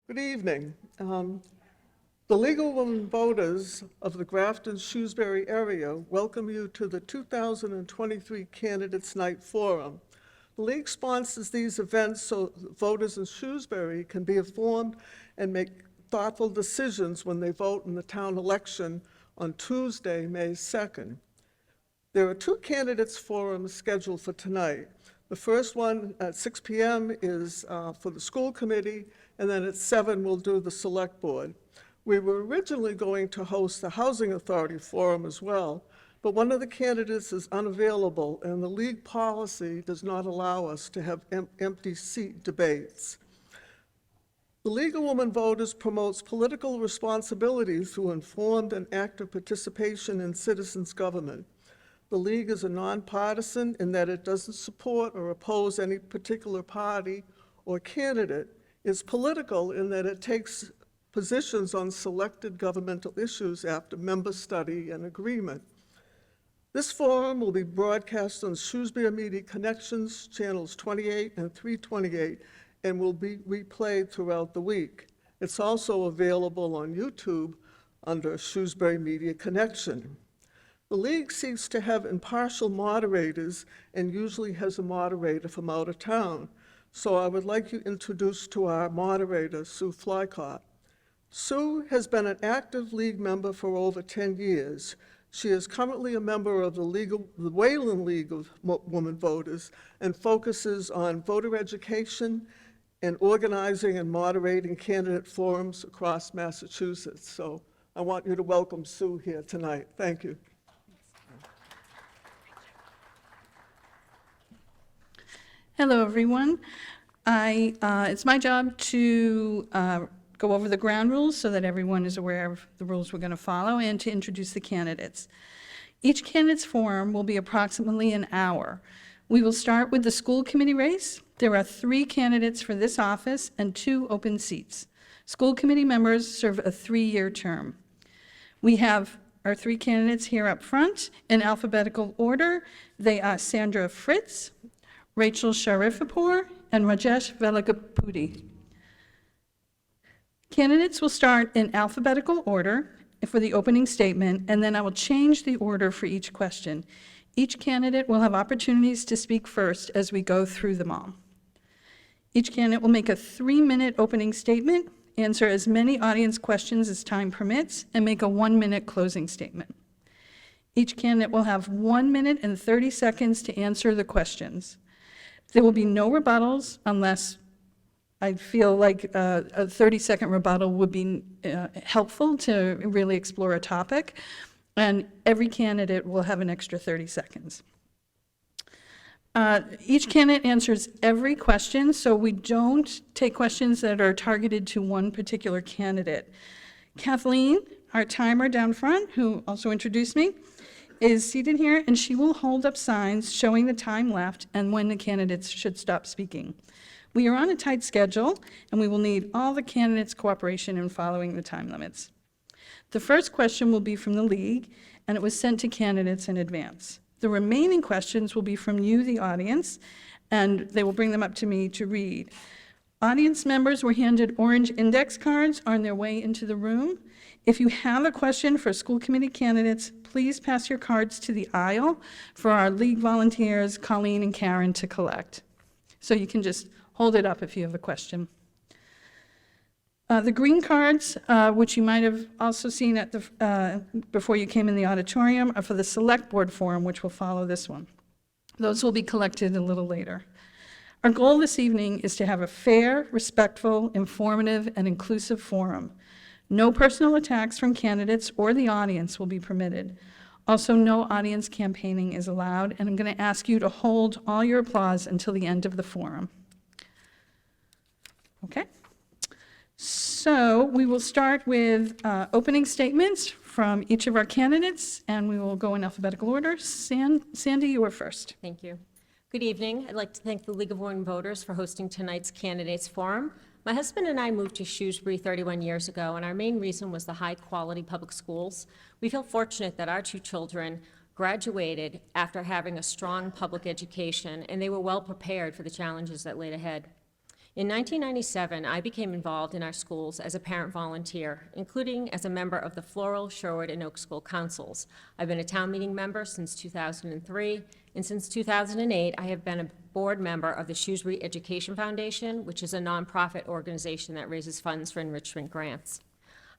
Good evening. The League of Women Voters of the Grafton-Shrewsbury area welcome you to the 2023 Candidates Night Forum. The League sponsors these events so voters in Shrewsbury can be informed and make thoughtful decisions when they vote in the town election on Tuesday, May 2nd. There are two candidates forums scheduled for tonight. The first one at 6 p.m. is for the school committee, and then at 7 we'll do the select board. We were originally going to host the Housing Authority Forum as well, but one of the candidates is unavailable, and the league policy does not allow us to have empty seat debates. The League of Women Voters promotes political responsibility through informed and active participation in citizens' government. The League is a nonpartisan in that it doesn't support or oppose any particular party or candidate. It's political in that it takes positions on selected governmental issues after member study and agreement. This forum will be broadcast on Shrewsbury Media Connections, channels 28 and 328, and will be replayed throughout the week. It's also available on YouTube under Shrewsbury Media Connection. The League seeks to have impartial moderators and usually has a moderator from out of town. So I would like you introduced to our moderator, Sue Flycott. Sue has been an active League member for over 10 years. She is currently a member of the Wayland League of Women Voters and focuses on voter education and organizing and moderating candidate forums across Massachusetts. So I want you to welcome Sue here tonight. Thank you. Hello, everyone. It's my job to go over the ground rules so that everyone is aware of the rules we're going to follow and to introduce the candidates. Each candidate's forum will be approximately an hour. We will start with the school committee race. There are 3 candidates for this office and 2 open seats. School committee members serve a 3-year term. We have our 3 candidates here up front in alphabetical order. They are Sandra Fritz, Rachel Sharifapur, and Rajesh Velagapudi. Candidates will start in alphabetical order for the opening statement, and then I will change the order for each question. Each candidate will have opportunities to speak first as we go through them all. Each candidate will make a 3-minute opening statement, answer as many audience questions as time permits, and make a 1-minute closing statement. Each candidate will have 1 minute and 30 seconds to answer the questions. There will be no rebuttals unless I feel like a 30-second rebuttal would be helpful to really explore a topic, and every candidate will have an extra 30 seconds. Each candidate answers every question, so we don't take questions that are targeted to one particular candidate. Kathleen, our timer down front, who also introduced me, is seated here, and she will hold up signs showing the time left and when the candidates should stop speaking. We are on a tight schedule, and we will need all the candidates' cooperation in following the time limits. The first question will be from the League, and it was sent to candidates in advance. The remaining questions will be from you, the audience, and they will bring them up to me to read. Audience members were handed orange index cards on their way into the room. If you have a question for school committee candidates, please pass your cards to the aisle for our League volunteers, Colleen and Karen, to collect. So you can just hold it up if you have a question. The green cards, which you might have also seen at the, before you came in the auditorium, are for the select board forum, which will follow this one. Those will be collected a little later. Our goal this evening is to have a fair, respectful, informative, and inclusive forum. No personal attacks from candidates or the audience will be permitted. Also, no audience campaigning is allowed, and I'm going to ask you to hold all your applause until the end of the forum. Okay? So we will start with opening statements from each of our candidates, and we will go in alphabetical order. Sandy, you are first. Thank you. Good evening. I'd like to thank the League of Women Voters for hosting tonight's Candidates Forum. My husband and I moved to Shrewsbury 31 years ago, and our main reason was the high-quality public schools. We feel fortunate that our 2 children graduated after having a strong public education, and they were well prepared for the challenges that laid ahead. In 1997, I became involved in our schools as a parent volunteer, including as a member of the Floral, Sherwood, and Oak School Councils. I've been a town meeting member since 2003, and since 2008, I have been a board member of the Shrewsbury Education Foundation, which is a nonprofit organization that raises funds for enrichment grants.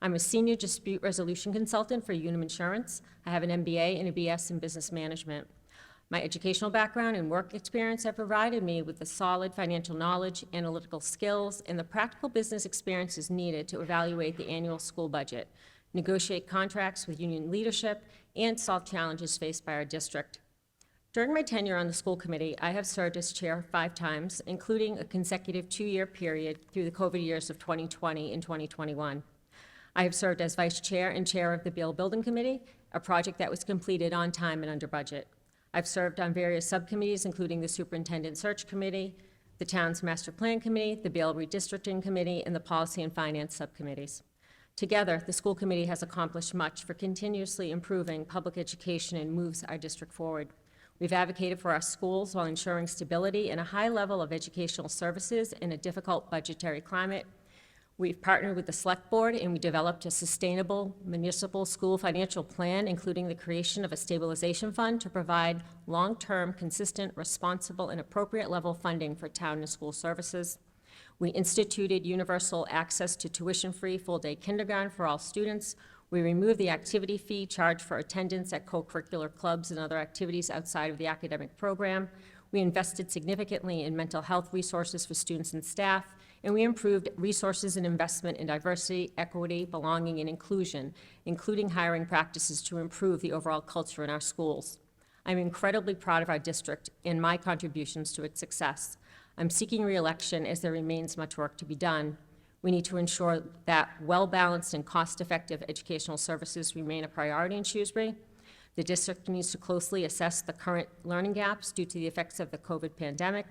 I'm a senior dispute resolution consultant for Unum Insurance. I have an MBA and a BS in business management. My educational background and work experience have provided me with the solid financial knowledge, analytical skills, and the practical business experiences needed to evaluate the annual school budget, negotiate contracts with union leadership, and solve challenges faced by our district. During my tenure on the school committee, I have served as chair 5 times, including a consecutive 2-year period through the COVID years of 2020 and 2021. I have served as vice chair and chair of the Beal Building Committee, a project that was completed on time and under budget. I've served on various subcommittees, including the Superintendent Search Committee, the Town's Master Plan Committee, the Beal Redistricting Committee, and the Policy and Finance subcommittees. Together, the school committee has accomplished much for continuously improving public education and moves our district forward. We've advocated for our schools while ensuring stability and a high level of educational services in a difficult budgetary climate. We've partnered with the Select Board, and we developed a sustainable municipal school financial plan, including the creation of a stabilization fund to provide long-term, consistent, responsible, and appropriate level funding for town and school services. We instituted universal access to tuition-free full-day kindergarten for all students. We removed the activity fee charged for attendance at co-curricular clubs and other activities outside of the academic program. We invested significantly in mental health resources for students and staff, and we improved resources and investment in diversity, equity, belonging, and inclusion, including hiring practices to improve the overall culture in our schools. I'm incredibly proud of our district and my contributions to its success. I'm seeking re-election as there remains much work to be done. We need to ensure that well-balanced and cost-effective educational services remain a priority in Shrewsbury. The district needs to closely assess the current learning gaps due to the effects of the COVID pandemic.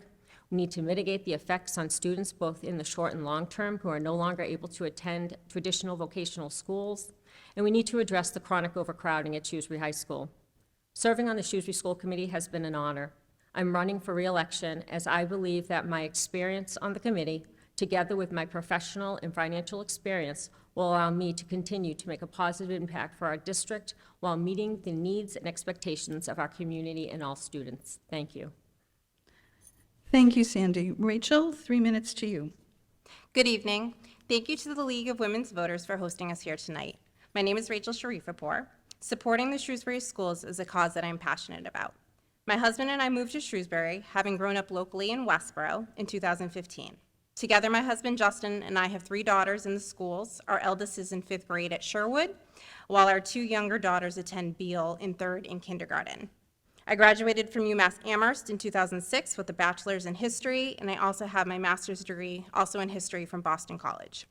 We need to mitigate the effects on students both in the short and long term who are no longer able to attend traditional vocational schools. And we need to address the chronic overcrowding at Shrewsbury High School. Serving on the Shrewsbury School Committee has been an honor. I'm running for re-election as I believe that my experience on the committee, together with my professional and financial experience, will allow me to continue to make a positive impact for our district while meeting the needs and expectations of our community and all students. Thank you. Thank you, Sandy. Rachel, 3 minutes to you. Good evening. Thank you to the League of Women's Voters for hosting us here tonight. My name is Rachel Sharifapur. Supporting the Shrewsbury schools is a cause that I'm passionate about. My husband and I moved to Shrewsbury, having grown up locally in Westboro, in 2015. Together, my husband Justin and I have 3 daughters in the schools. Our eldest is in 5th grade at Sherwood, while our 2 younger daughters attend Beal in 3rd and kindergarten. I graduated from UMass Amherst in 2006 with a bachelor's in history, and I also have my master's degree, also in history, from Boston College.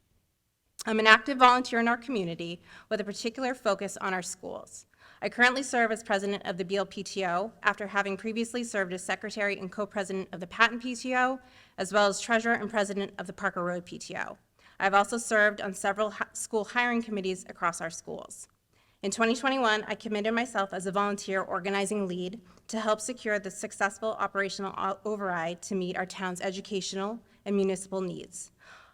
I'm an active volunteer in our community with a particular focus on our schools. I currently serve as president of the Beal PTO after having previously served as secretary and co-president of the Patton PTO, as well as treasurer and president of the Parker Road PTO. I've also served on several school hiring committees across our schools. In 2021, I committed myself as a volunteer organizing lead to help secure the successful operational override to meet our town's educational and municipal needs.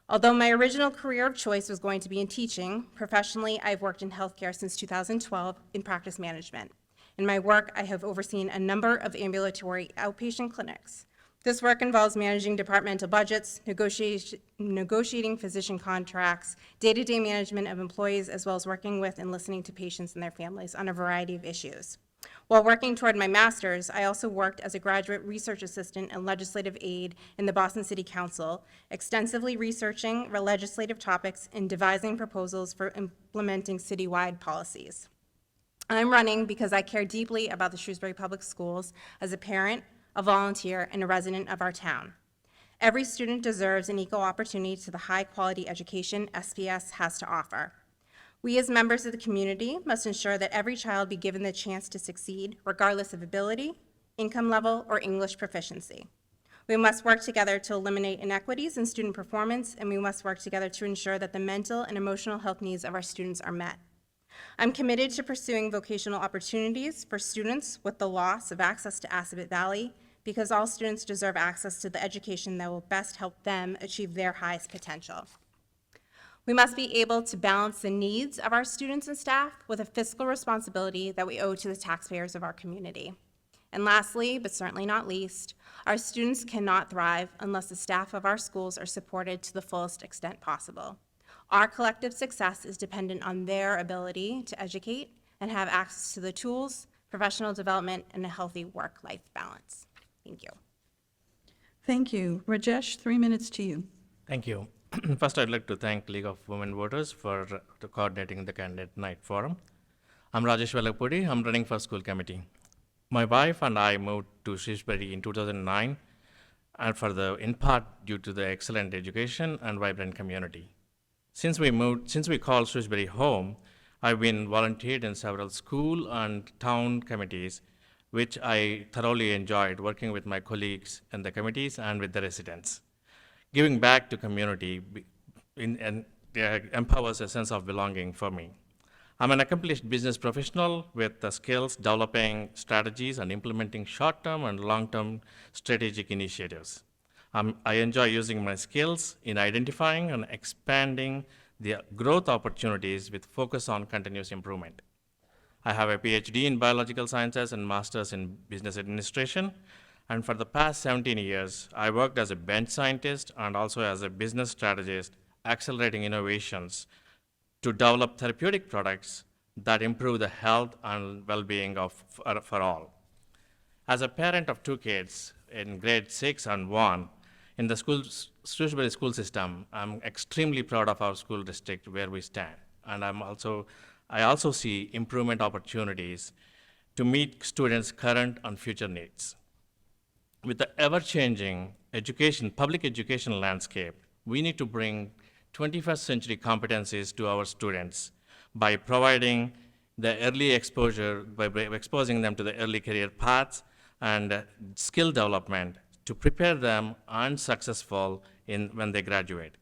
Although my original career of choice was going to be in teaching, professionally, I've worked in healthcare since 2012 in practice management. In my work, I have overseen a number of ambulatory outpatient clinics. This work involves managing departmental budgets, negotiating physician contracts, day-to-day management of employees, as well as working with and listening to patients and their families on a variety of issues. While working toward my master's, I also worked as a graduate research assistant and legislative aide in the Boston City Council, extensively researching legislative topics and devising proposals for implementing citywide policies. I'm running because I care deeply about the Shrewsbury Public Schools as a parent, a volunteer, and a resident of our town. Every student deserves an equal opportunity to the high-quality education SPS has to offer. We as members of the community must ensure that every child be given the chance to succeed, regardless of ability, income level, or English proficiency. We must work together to eliminate inequities in student performance, and we must work together to ensure that the mental and emotional health needs of our students are met. I'm committed to pursuing vocational opportunities for students with the loss of access to Assabet Valley, because all students deserve access to the education that will best help them achieve their highest potential. We must be able to balance the needs of our students and staff with a fiscal responsibility that we owe to the taxpayers of our community. And lastly, but certainly not least, our students cannot thrive unless the staff of our schools are supported to the fullest extent possible. Our collective success is dependent on their ability to educate and have access to the tools, professional development, and a healthy work-life balance. Thank you. Thank you. Rajesh, 3 minutes to you. Thank you. First, I'd like to thank League of Women Voters for coordinating the Candidate Night Forum. I'm Rajesh Velapudi. I'm running for school committee. My wife and I moved to Shrewsbury in 2009, and in part due to the excellent education and vibrant community. Since we called Shrewsbury home, I've been volunteered in several school and town committees, which I thoroughly enjoyed working with my colleagues in the committees and with the residents. Giving back to community empowers a sense of belonging for me. I'm an accomplished business professional with the skills developing strategies and implementing short-term and long-term strategic initiatives. I enjoy using my skills in identifying and expanding the growth opportunities with focus on continuous improvement. I have a PhD in biological sciences and master's in business administration. And for the past 17 years, I worked as a bench scientist and also as a business strategist, accelerating innovations to develop therapeutic products that improve the health and well-being for all. As a parent of 2 kids in grade 6 and 1, in the Shrewsbury school system, I'm extremely proud of our school district where we stand. And I also see improvement opportunities to meet students' current and future needs. With the ever-changing public education landscape, we need to bring 21st century competencies to our students by providing the early exposure, by exposing them to the early career paths and skill development to prepare them and successful when they graduate.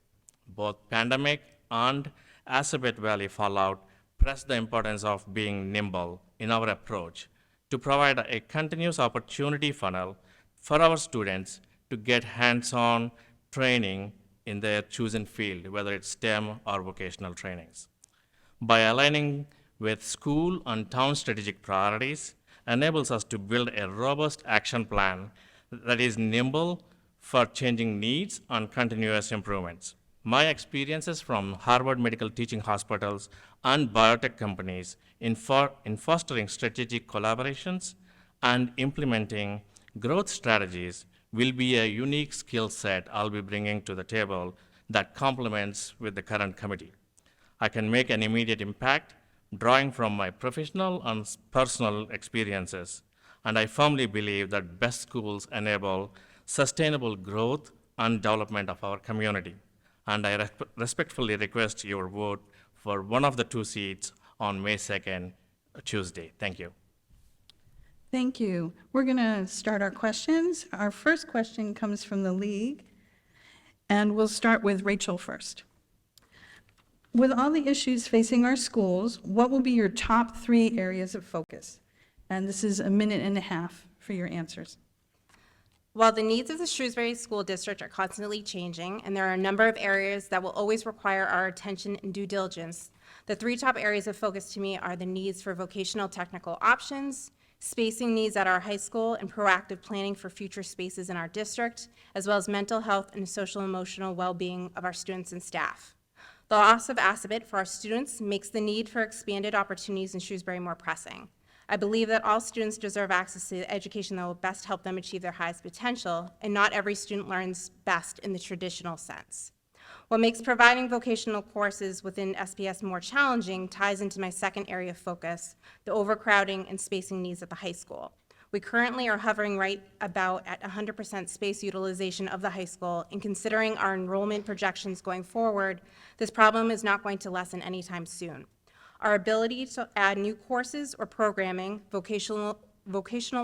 Both pandemic and Assabet Valley fallout press the importance of being nimble in our approach to provide a continuous opportunity funnel for our students to get hands-on training in their chosen field, whether it's STEM or vocational trainings. By aligning with school and town strategic priorities, enables us to build a robust action plan that is nimble for changing needs and continuous improvements. My experiences from Harvard Medical Teaching Hospitals and biotech companies in fostering strategic collaborations and implementing growth strategies will be a unique skill set I'll be bringing to the table that complements with the current committee. I can make an immediate impact drawing from my professional and personal experiences, and I firmly believe that best schools enable sustainable growth and development of our community. And I respectfully request your vote for one of the 2 seats on May 2nd, Tuesday. Thank you. Thank you. We're going to start our questions. Our first question comes from the League, and we'll start with Rachel first. With all the issues facing our schools, what will be your top 3 areas of focus? And this is 1.5 minutes for your answers. While the needs of the Shrewsbury School District are constantly changing, and there are a number of areas that will always require our attention and due diligence, the 3 top areas of focus to me are the needs for vocational technical options, spacing needs at our high school, and proactive planning for future spaces in our district, as well as mental health and social emotional well-being of our students and staff. The loss of Assabet for our students makes the need for expanded opportunities in Shrewsbury more pressing. I believe that all students deserve access to the education that will best help them achieve their highest potential, and not every student learns best in the traditional sense. What makes providing vocational courses within SPS more challenging ties into my second area of focus, the overcrowding and spacing needs at the high school. We currently are hovering right about at 100% space utilization of the high school, and considering our enrollment projections going forward, this problem is not going to lessen anytime soon. Our ability to add new courses or programming, vocational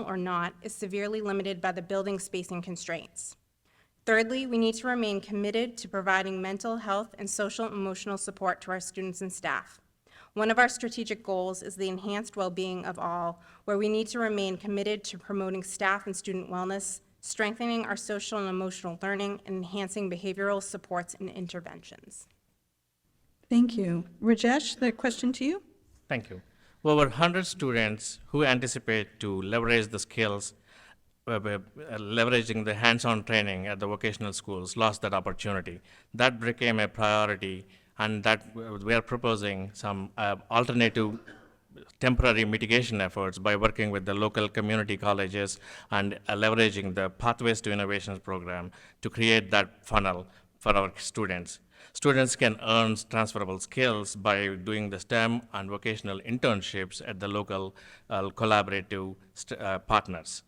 or not, is severely limited by the building spacing constraints. Thirdly, we need to remain committed to providing mental health and social emotional support to our students and staff. One of our strategic goals is the enhanced well-being of all, where we need to remain committed to promoting staff and student wellness, strengthening our social and emotional learning, and enhancing behavioral supports and interventions. Thank you. Rajesh, the question to you. Thank you. Over 100 students who anticipate to leverage the skills, leveraging the hands-on training at the vocational schools, lost that opportunity. That became a priority, and that we are proposing some alternative temporary mitigation efforts by working with the local community colleges and leveraging the Pathways to Innovations program to create that funnel for our students. Students can earn transferable skills by doing the STEM and vocational internships at the local collaborative partners.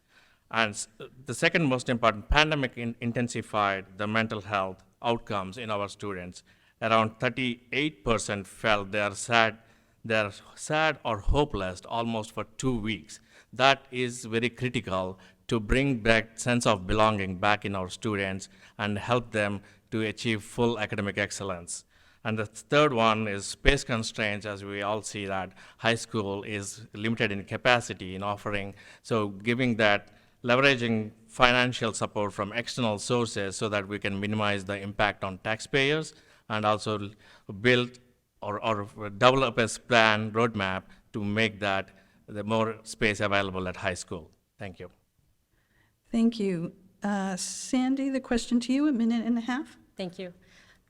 And the second most important, pandemic intensified the mental health outcomes in our students. Around 38% felt they're sad or hopeless almost for 2 weeks. That is very critical to bring back sense of belonging back in our students and help them to achieve full academic excellence. And the third one is space constraints, as we all see that high school is limited in capacity in offering, so giving that, leveraging financial support from external sources so that we can minimize the impact on taxpayers and also build or develop a plan roadmap to make that the more space available at high school. Thank you. Thank you. Sandy, the question to you, 1.5 minutes. Thank you.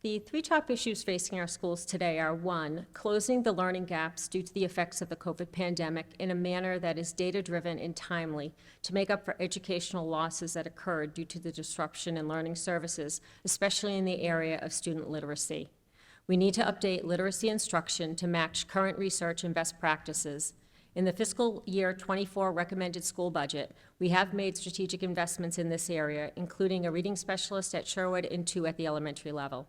The three top issues facing our schools today are: one, closing the learning gaps due to the effects of the COVID pandemic in a manner that is data-driven and timely to make up for educational losses that occurred due to the disruption in learning services, especially in the area of student literacy. We need to update literacy instruction to match current research and best practices. In the fiscal year 24 recommended school budget, we have made strategic investments in this area, including a reading specialist at Sherwood and 2 at the elementary level.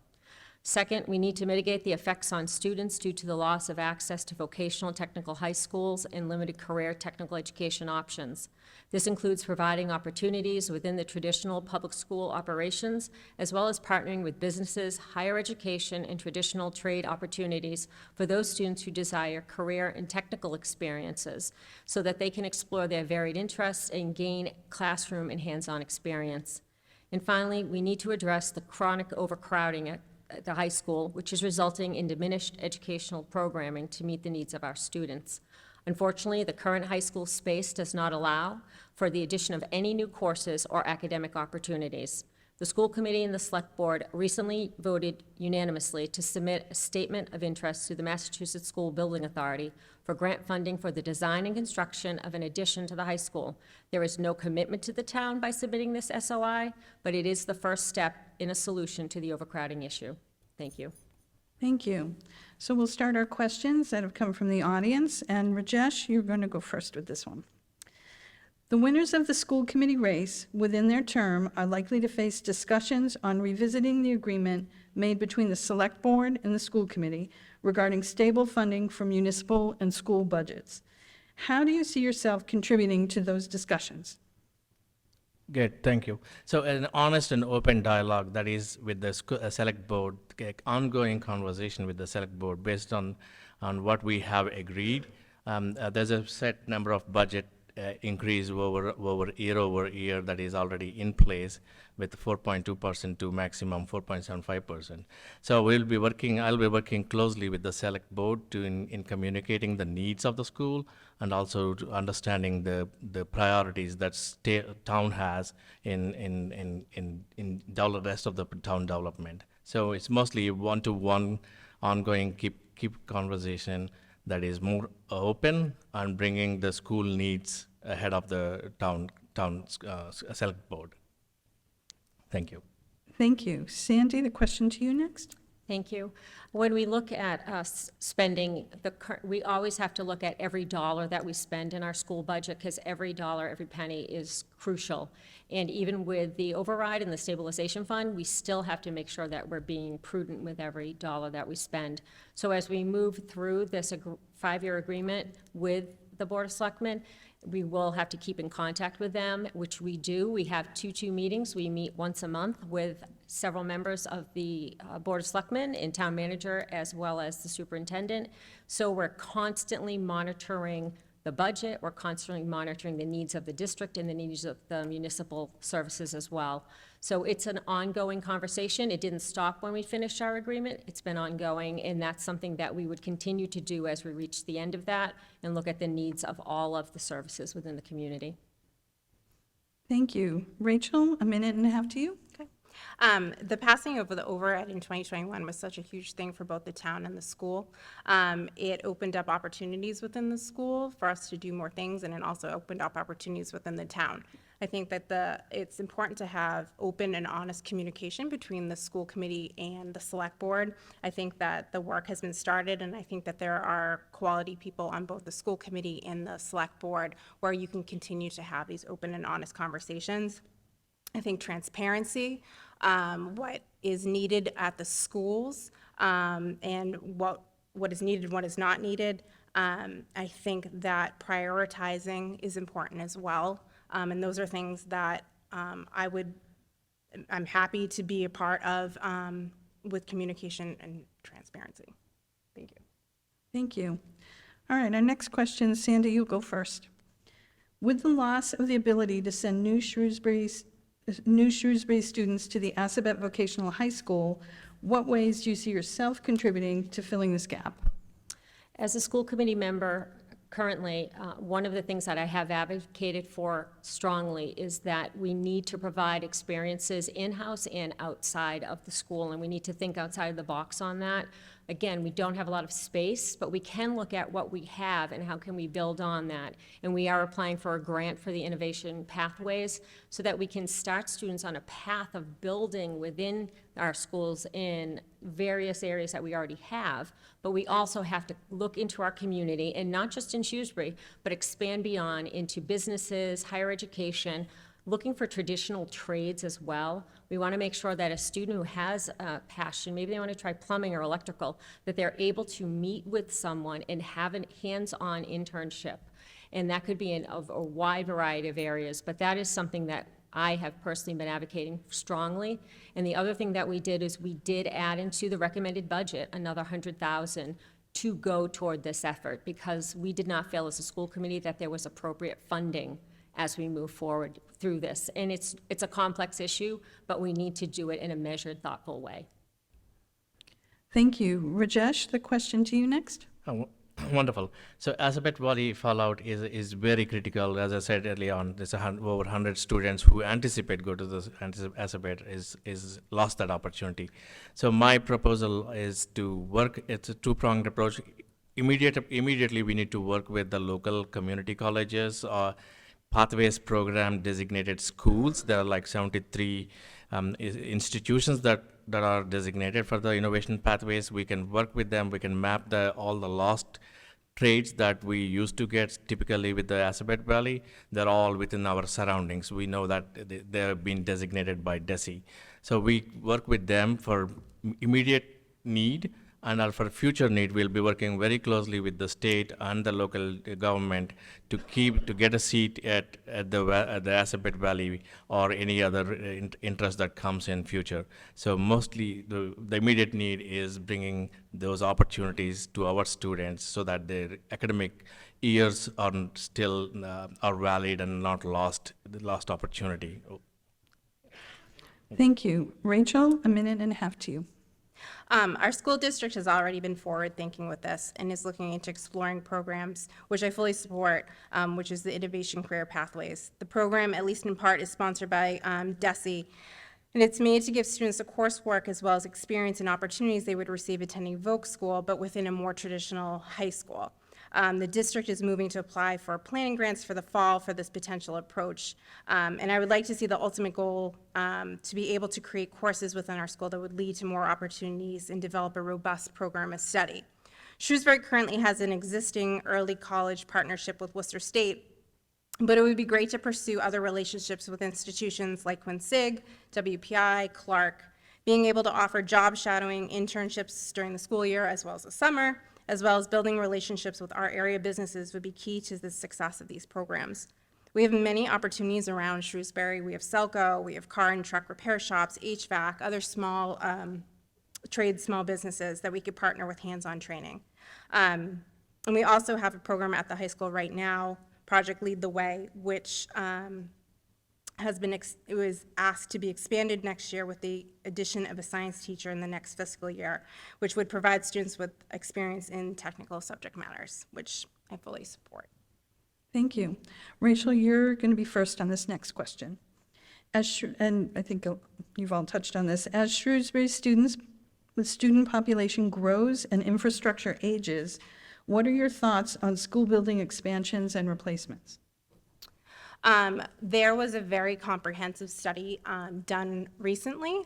Second, we need to mitigate the effects on students due to the loss of access to vocational and technical high schools and limited career technical education options. This includes providing opportunities within the traditional public school operations, as well as partnering with businesses, higher education, and traditional trade opportunities for those students who desire career and technical experiences so that they can explore their varied interests and gain classroom and hands-on experience. And finally, we need to address the chronic overcrowding at the high school, which is resulting in diminished educational programming to meet the needs of our students. Unfortunately, the current high school space does not allow for the addition of any new courses or academic opportunities. The school committee and the select board recently voted unanimously to submit a statement of interest to the Massachusetts School Building Authority for grant funding for the design and construction of an addition to the high school. There is no commitment to the town by submitting this SOI, but it is the first step in a solution to the overcrowding issue. Thank you. Thank you. So we'll start our questions that have come from the audience, and Rajesh, you're going to go first with this one. The winners of the school committee race within their term are likely to face discussions on revisiting the agreement made between the select board and the school committee regarding stable funding for municipal and school budgets. How do you see yourself contributing to those discussions? Good, thank you. So an honest and open dialogue that is with the select board, ongoing conversation with the select board based on what we have agreed. There's a set number of budget increase over year that is already in place with 4.2% to maximum 4.75%. So I'll be working closely with the select board in communicating the needs of the school and also to understanding the priorities that town has in the rest of the town development. So it's mostly one-to-one ongoing keep conversation that is more open and bringing the school needs ahead of the town select board. Thank you. Thank you. Sandy, the question to you next. Thank you. When we look at spending, we always have to look at every dollar that we spend in our school budget because every dollar, every penny is crucial. And even with the override and the stabilization fund, we still have to make sure that we're being prudent with every dollar that we spend. So as we move through this 5-year agreement with the Board of Selectmen, we will have to keep in contact with them, which we do. We have two meetings. We meet once a month with several members of the Board of Selectmen and town manager, as well as the superintendent. So we're constantly monitoring the budget. We're constantly monitoring the needs of the district and the needs of the municipal services as well. So it's an ongoing conversation. It didn't stop when we finished our agreement. It's been ongoing, and that's something that we would continue to do as we reach the end of that and look at the needs of all of the services within the community. Thank you. Rachel, a minute and a half to you. The passing of the override in 2021 was such a huge thing for both the town and the school. It opened up opportunities within the school for us to do more things, and it also opened up opportunities within the town. I think that it's important to have open and honest communication between the school committee and the select board. I think that the work has been started, and I think that there are quality people on both the school committee and the select board where you can continue to have these open and honest conversations. I think transparency, what is needed at the schools, and what is needed and what is not needed. I think that prioritizing is important as well. And those are things that I'm happy to be a part of with communication and transparency. Thank you. Thank you. All right, our next question, Sandy, you go first. With the loss of the ability to send new Shrewsbury students to the Assabet Vocational High School, what ways do you see yourself contributing to filling this gap? As a school committee member, currently, one of the things that I have advocated for strongly is that we need to provide experiences in-house and outside of the school, and we need to think outside the box on that. Again, we don't have a lot of space, but we can look at what we have and how can we build on that. And we are applying for a grant for the innovation pathways so that we can start students on a path of building within our schools in various areas that we already have. But we also have to look into our community, and not just in Shrewsbury, but expand beyond into businesses, higher education, looking for traditional trades as well. We want to make sure that a student who has a passion, maybe they want to try plumbing or electrical, that they're able to meet with someone and have a hands-on internship. And that could be in a wide variety of areas, but that is something that I have personally been advocating strongly. And the other thing that we did is we did add into the recommended budget another $100,000 to go toward this effort, because we did not feel as a school committee that there was appropriate funding as we move forward through this. And it's a complex issue, but we need to do it in a measured, thoughtful way. Thank you. Rajesh, the question to you next. Oh, wonderful. So Assabet Valley fallout is very critical. As I said early on, there's over 100 students who anticipate go to the Assabet is lost that opportunity. So my proposal is to work. It's a two-pronged approach. Immediately, we need to work with the local community colleges or Pathways program designated schools. There are like 73 institutions that are designated for the innovation pathways. We can work with them. We can map all the lost trades that we used to get typically with the Assabet Valley. They're all within our surroundings. We know that they're being designated by DESE. So we work with them for immediate need, and for future need, we'll be working very closely with the state and the local government to get a seat at the Assabet Valley or any other interest that comes in future. So mostly the immediate need is bringing those opportunities to our students so that their academic years are still are valid and not lost opportunity. Thank you. Rachel, a minute and a half to you. Our school district has already been forward-thinking with this and is looking into exploring programs, which I fully support, which is the Innovation Career Pathways. The program, at least in part, is sponsored by DESE, and it's made to give students the coursework as well as experience and opportunities they would receive attending Voc School, but within a more traditional high school. The district is moving to apply for planning grants for the fall for this potential approach. And I would like to see the ultimate goal to be able to create courses within our school that would lead to more opportunities and develop a robust program of study. Shrewsbury currently has an existing early college partnership with Worcester State, but it would be great to pursue other relationships with institutions like Quincy, WPI, Clark, being able to offer job shadowing internships during the school year as well as the summer, as well as building relationships with our area businesses would be key to the success of these programs. We have many opportunities around Shrewsbury. We have Selco, we have car and truck repair shops, HVAC, other small trades, small businesses that we could partner with hands-on training. And we also have a program at the high school right now, Project Lead the Way, which it was asked to be expanded next year with the addition of a science teacher in the next fiscal year, which would provide students with experience in technical subject matters, which I fully support. Thank you. Rachel, you're going to be first on this next question. And I think you've all touched on this. As Shrewsbury the student population grows and infrastructure ages, what are your thoughts on school building expansions and replacements? There was a very comprehensive study done recently,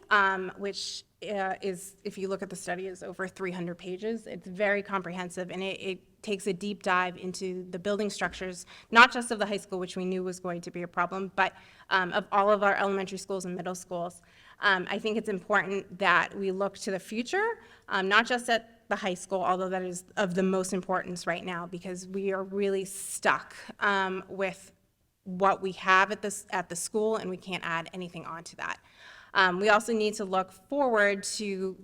which is, if you look at the study, is over 300 pages. It's very comprehensive, and it takes a deep dive into the building structures, not just of the high school, which we knew was going to be a problem, but of all of our elementary schools and middle schools. I think it's important that we look to the future, not just at the high school, although that is of the most importance right now, because we are really stuck with what we have at the school, and we can't add anything onto that. We also need to look forward to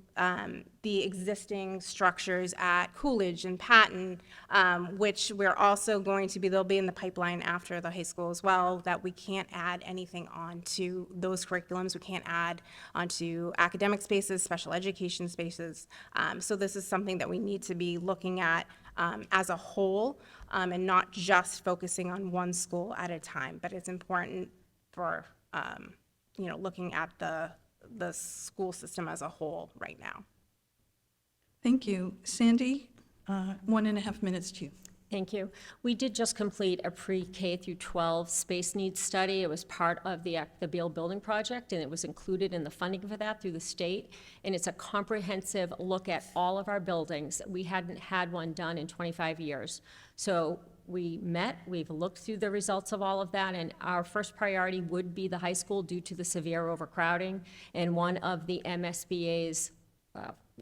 the existing structures at Coolidge and Patton, which we're also going to be, they'll be in the pipeline after the high school as well, that we can't add anything onto those curriculums. We can't add onto academic spaces, special education spaces. So this is something that we need to be looking at as a whole, and not just focusing on one school at a time. But it's important for looking at the school system as a whole right now. Thank you. Sandy, 1.5 minutes to you. Thank you. We did just complete a pre-K through 12 space needs study. It was part of the Beal Building Project, and it was included in the funding for that through the state. And it's a comprehensive look at all of our buildings. We hadn't had one done in 25 years. So we've looked through the results of all of that, and our first priority would be the high school due to the severe overcrowding. And one of the MSBA's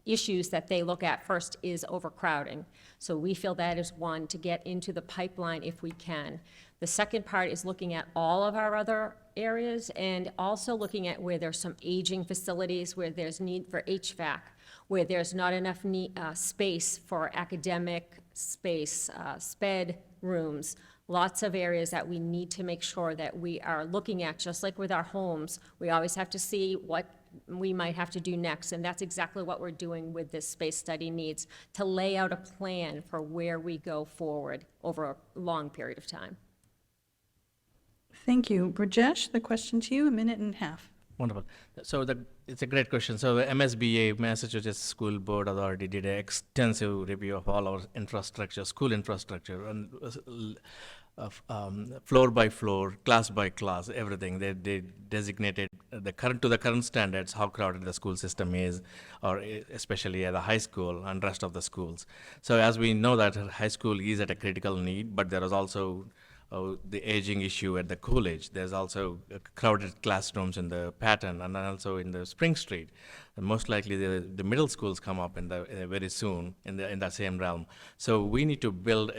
issues that they look at first is overcrowding. So we feel that is one to get into the pipeline if we can. The second part is looking at all of our other areas, and also looking at where there's some aging facilities, where there's need for HVAC, where there's not enough space for academic space, SPED rooms, lots of areas that we need to make sure that we are looking at. Just like with our homes, we always have to see what we might have to do next, and that's exactly what we're doing with this space study needs, to lay out a plan for where we go forward over a long period of time. Thank you. Rajesh, the question to you, 1.5 minutes. Wonderful. So it's a great question. So the MSBA, Massachusetts School Board Authority, did an extensive review of all our infrastructure, school infrastructure, and floor by floor, class by class, everything. They designated the current standards, how crowded the school system is, or especially at the high school and rest of the schools. So as we know that high school is at a critical need, but there is also the aging issue at the Coolidge. There's also crowded classrooms in the Patton and also in the Spring Street. And most likely the middle schools come up very soon in that same realm. So we need to build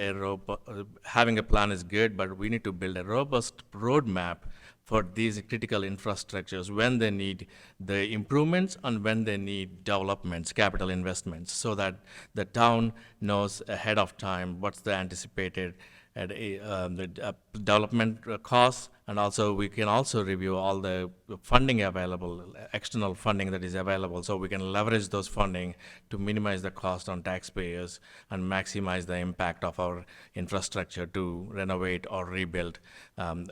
having a plan is good, but we need to build a robust roadmap for these critical infrastructures when they need the improvements and when they need developments, capital investments, so that the town knows ahead of time what's the anticipated the development costs, and also we can also review all the funding available, external funding that is available, so we can leverage those funding to minimize the cost on taxpayers and maximize the impact of our infrastructure to renovate or rebuild to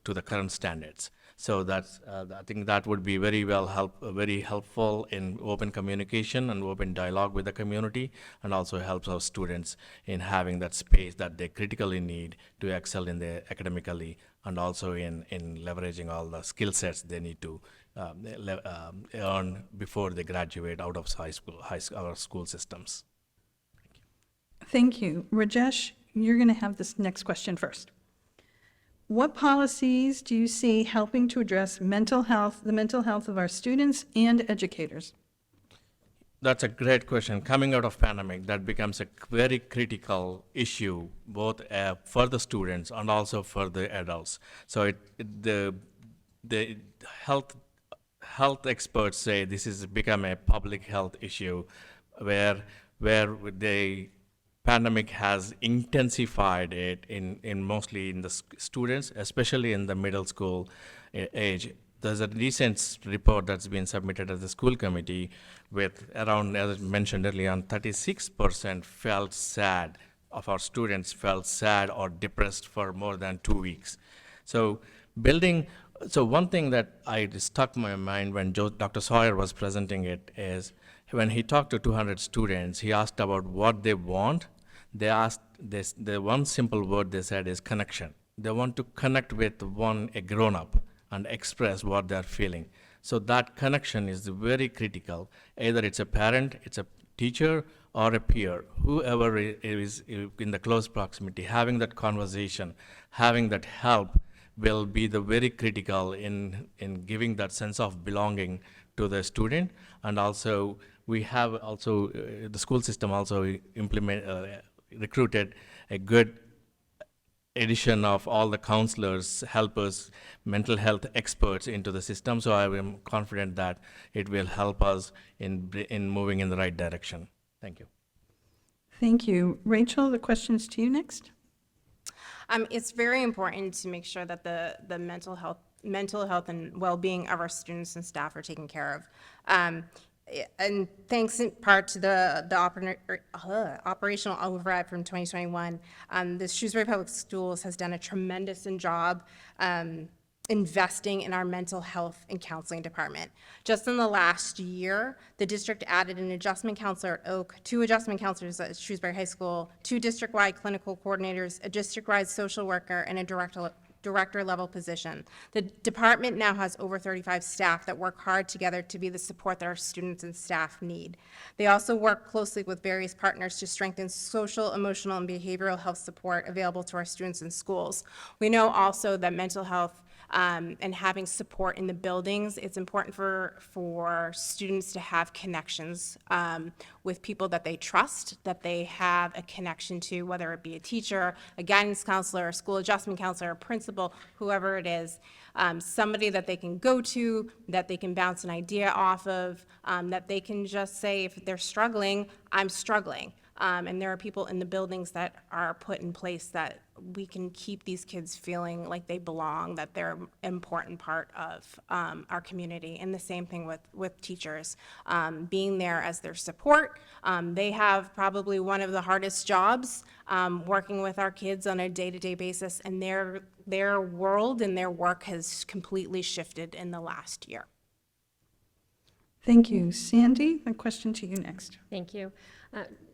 the current standards. So that's I think that would be very helpful in open communication and open dialogue with the community, and also helps our students in having that space that they critically need to excel in their academically, and also in leveraging all the skill sets they need to earn before they graduate out of our school systems. Thank you. Rajesh, you're going to have this next question first. What policies do you see helping to address the mental health of our students and educators? That's a great question. Coming out of pandemic, that becomes a very critical issue, both for the students and also for the adults. So the health experts say this has become a public health issue, where they pandemic has intensified it in mostly in the students, especially in the middle school age. There's a recent report that's been submitted as the school committee with around, as I mentioned earlier, 36% felt sad of our students felt sad or depressed for more than 2 weeks. So one thing that I stuck in my mind when Dr. Sawyer was presenting it is when he talked to 200 students, he asked about what they want. They asked this, the one simple word they said is connection. They want to connect with a grown-up and express what they're feeling. So that connection is very critical. Either it's a parent, it's a teacher, or a peer, whoever is in the close proximity, having that conversation, having that help will be the very critical in giving that sense of belonging to the student. And also, we have also, the school system also recruited a good addition of all the counselors, helpers, mental health experts into the system. So I am confident that it will help us in moving in the right direction. Thank you. Thank you. Rachel, the question's to you next. It's very important to make sure that the mental health and well-being of our students and staff are taken care of. And thanks in part to the operational override from 2021, the Shrewsbury Public Schools has done a tremendous job investing in our mental health and counseling department. Just in the last year, the district added an adjustment counselor at Oak, 2 adjustment counselors at Shrewsbury High School, 2 district-wide clinical coordinators, a district-wide social worker, and a director-level position. The department now has over 35 staff that work hard together to be the support that our students and staff need. They also work closely with various partners to strengthen social, emotional, and behavioral health support available to our students in schools. We know also that mental health and having support in the buildings, it's important for students to have connections with people that they trust, that they have a connection to, whether it be a teacher, a guidance counselor, a school adjustment counselor, a principal, whoever it is, somebody that they can go to, that they can bounce an idea off of, that they can just say, if they're struggling, I'm struggling. And there are people in the buildings that are put in place that we can keep these kids feeling like they belong, that they're an important part of our community. And the same thing with teachers, being there as their support. They have probably one of the hardest jobs, working with our kids on a day-to-day basis, and their world and their work has completely shifted in the last year. Thank you. Sandy, the question to you next. Thank you.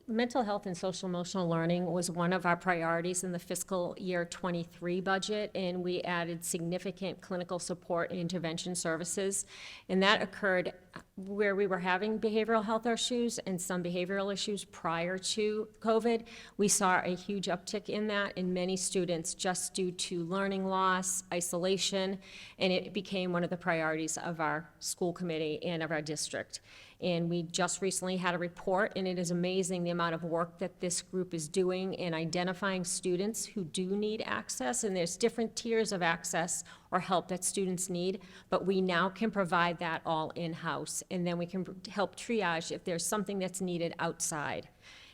Mental health and social emotional learning was one of our priorities in the fiscal year 23 budget, and we added significant clinical support and intervention services. And that occurred where we were having behavioral health issues and some behavioral issues prior to COVID. We saw a huge uptick in that in many students just due to learning loss, isolation, and it became one of the priorities of our school committee and of our district. And we just recently had a report, and it is amazing the amount of work that this group is doing in identifying students who do need access, and there's different tiers of access or help that students need, but we now can provide that all in-house, and then we can help triage if there's something that's needed outside.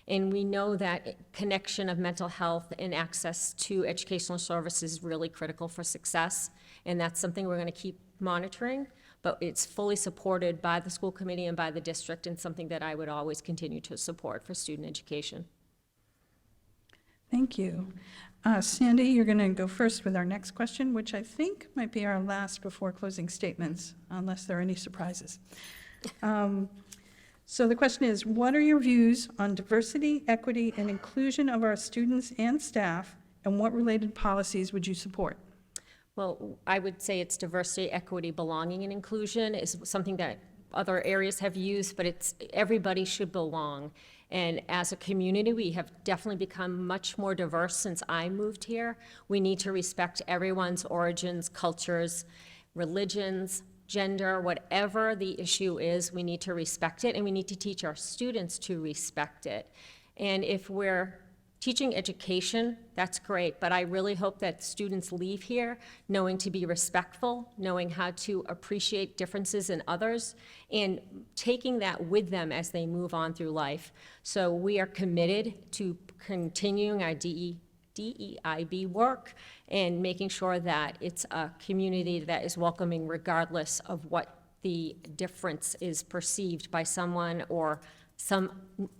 And we know that connection of mental health and access to educational services is really critical for success, and that's something we're going to keep monitoring. But it's fully supported by the school committee and by the district, and something that I would always continue to support for student education. Thank you. Sandy, you're going to go first with our next question, which I think might be our last before closing statements, unless there are any surprises. So the question is, what are your views on diversity, equity, and inclusion of our students and staff, and what related policies would you support? Well, I would say it's diversity, equity, belonging, and inclusion is something that other areas have used, but it's everybody should belong. And as a community, we have definitely become much more diverse since I moved here. We need to respect everyone's origins, cultures, religions, gender, whatever the issue is, we need to respect it, and we need to teach our students to respect it. And if we're teaching education, that's great, but I really hope that students leave here knowing to be respectful, knowing how to appreciate differences in others, and taking that with them as they move on through life. So we are committed to continuing our DEIB work and making sure that it's a community that is welcoming regardless of what the difference is perceived by someone or some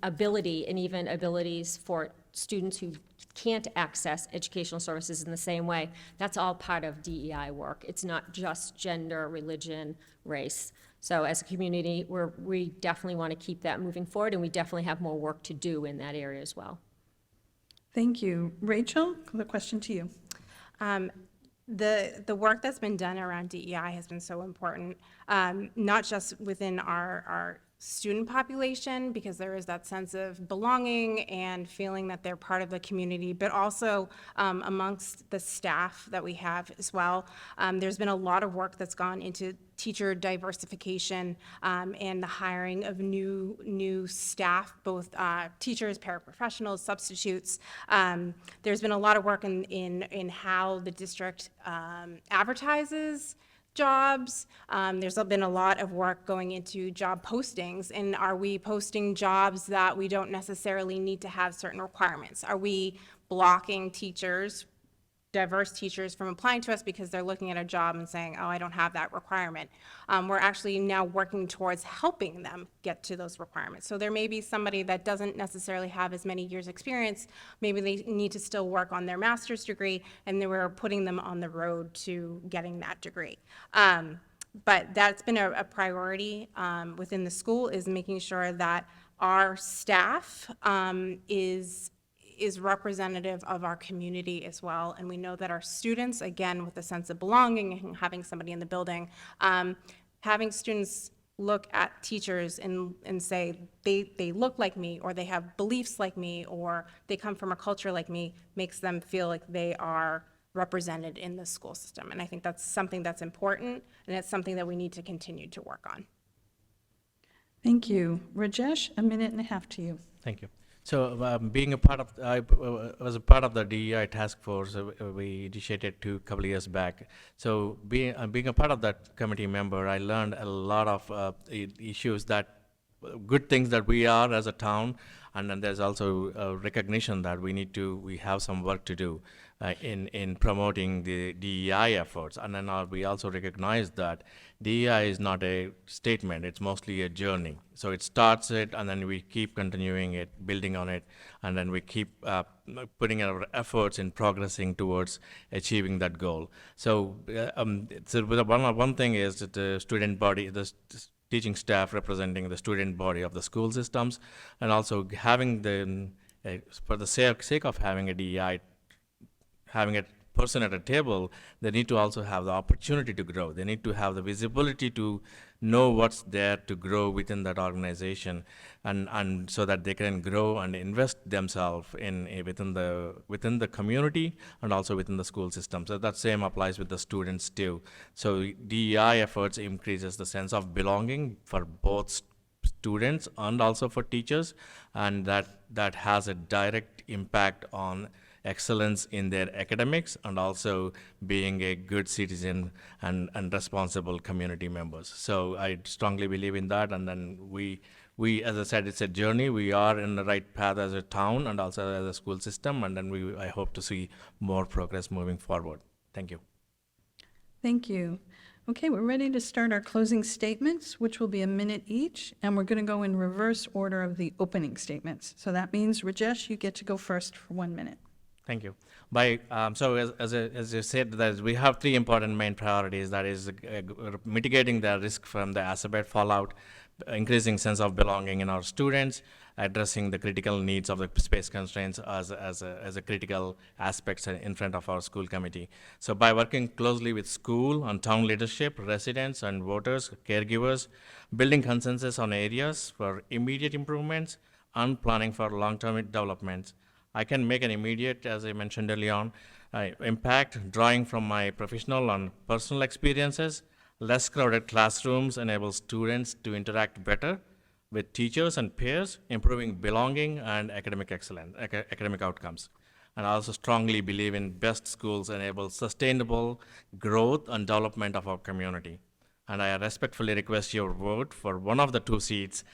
ability and even abilities for students who can't access educational services in the same way. That's all part of DEI work. It's not just gender, religion, race. So as a community, we definitely want to keep that moving forward, and we definitely have more work to do in that area as well. Thank you. Rachel, the question to you. The work that's been done around DEI has been so important, not just within our student population, because there is that sense of belonging and feeling that they're part of the community, but also amongst the staff that we have as well. There's been a lot of work that's gone into teacher diversification and the hiring of new staff, both teachers, paraprofessionals, substitutes. There's been a lot of work in how the district advertises jobs. There's been a lot of work going into job postings, and are we posting jobs that we don't necessarily need to have certain requirements? Are we blocking teachers, diverse teachers, from applying to us because they're looking at a job and saying, oh, I don't have that requirement? We're actually now working towards helping them get to those requirements. So there may be somebody that doesn't necessarily have as many years experience, maybe they need to still work on their master's degree, and then we're putting them on the road to getting that degree. But that's been a priority within the school, is making sure that our staff is representative of our community as well. And we know that our students, again, with a sense of belonging and having somebody in the building, having students look at teachers and say, they look like me, or they have beliefs like me, or they come from a culture like me, makes them feel like they are represented in the school system. And I think that's something that's important, and it's something that we need to continue to work on. Thank you. Rajesh, 1.5 minutes to you. Thank you. So being a part of, I was a part of the DEI task force we initiated a couple of years back. So being a part of that committee member, I learned a lot of issues good things that we are as a town, and then there's also a recognition that we have some work to do in promoting the DEI efforts. And then we also recognize that DEI is not a statement, it's mostly a journey. So it starts it, and then we keep continuing it, building on it, and then we keep putting our efforts in progressing towards achieving that goal. So, one thing is that the student body, the teaching staff representing the student body of the school systems, and also having for the sake of having a DEI, having a person at a table, they need to also have the opportunity to grow. They need to have the visibility to know what's there to grow within that organization, and so that they can grow and invest themselves within the community and also within the school system. So that same applies with the students too. So DEI efforts increases the sense of belonging for both students and also for teachers, and that has a direct impact on excellence in their academics and also being a good citizen and responsible community members. So I strongly believe in that, and then we, as I said, it's a journey. We are in the right path as a town and also as a school system, and then I hope to see more progress moving forward. Thank you. Thank you. Okay, we're ready to start our closing statements, which will be 1 minute each, and we're going to go in reverse order of the opening statements. So that means, Rajesh, you get to go first for 1 minute. Thank you. So as you said, that we have 3 important main priorities. That is mitigating the risk from the exacerbate fallout, increasing sense of belonging in our students, addressing the critical needs of the space constraints as a critical aspects in front of our school committee. So by working closely with school and town leadership, residents and voters, caregivers, building consensus on areas for immediate improvements and planning for long-term developments, I can make an immediate, as I mentioned early on, impact drawing from my professional and personal experiences. Less crowded classrooms enable students to interact better with teachers and peers, improving belonging and academic excellence, academic outcomes. And I also strongly believe in best schools enable sustainable growth and development of our community. And I respectfully request your vote for one of the 2 seats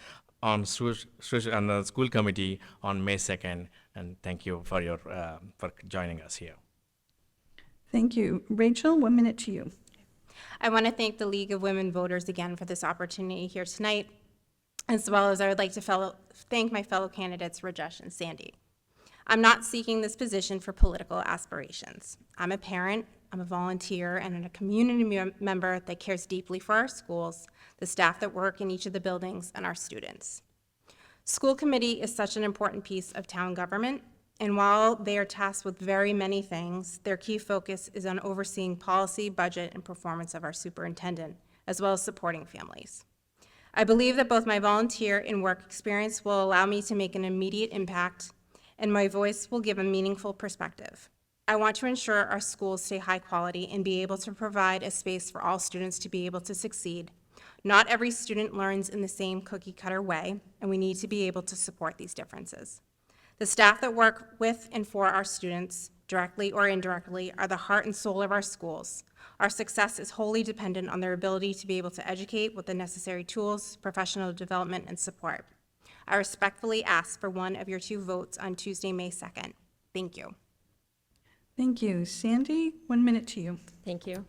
on the school committee on May 2nd. And thank you for for joining us here. Thank you. Rachel, 1 minute to you. I want to thank the League of Women Voters again for this opportunity here tonight, as well as I would like to thank my fellow candidates, Rajesh and Sandy. I'm not seeking this position for political aspirations. I'm a parent, I'm a volunteer, and a community member that cares deeply for our schools, the staff that work in each of the buildings, and our students. School committee is such an important piece of town government, and while they are tasked with very many things, their key focus is on overseeing policy, budget, and performance of our superintendent, as well as supporting families. I believe that both my volunteer and work experience will allow me to make an immediate impact, and my voice will give a meaningful perspective. I want to ensure our schools stay high quality and be able to provide a space for all students to be able to succeed. Not every student learns in the same cookie-cutter way, and we need to be able to support these differences. The staff that work with and for our students, directly or indirectly, are the heart and soul of our schools. Our success is wholly dependent on their ability to be able to educate with the necessary tools, professional development, and support. I respectfully ask for one of your 2 votes on Tuesday, May 2nd. Thank you. Thank you. Sandy, 1 minute to you. Thank you.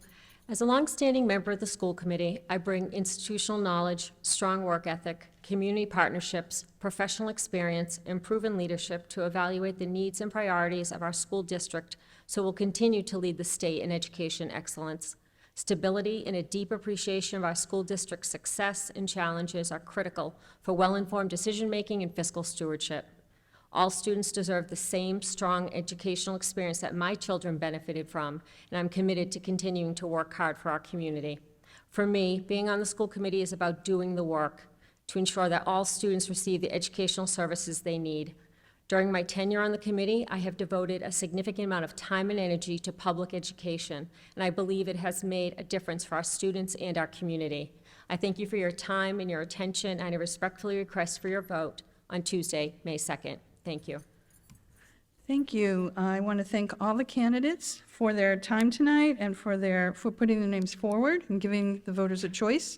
As a longstanding member of the school committee, I bring institutional knowledge, strong work ethic, community partnerships, professional experience, and proven leadership to evaluate the needs and priorities of our school district so we'll continue to lead the state in education excellence. Stability and a deep appreciation of our school district's success and challenges are critical for well-informed decision-making and fiscal stewardship. All students deserve the same strong educational experience that my children benefited from, and I'm committed to continuing to work hard for our community. For me, being on the school committee is about doing the work to ensure that all students receive the educational services they need. During my tenure on the committee, I have devoted a significant amount of time and energy to public education, and I believe it has made a difference for our students and our community. I thank you for your time and your attention, and I respectfully request for your vote on Tuesday, May 2nd. Thank you. Thank you. I want to thank all the candidates for their time tonight and for putting their names forward and giving the voters a choice.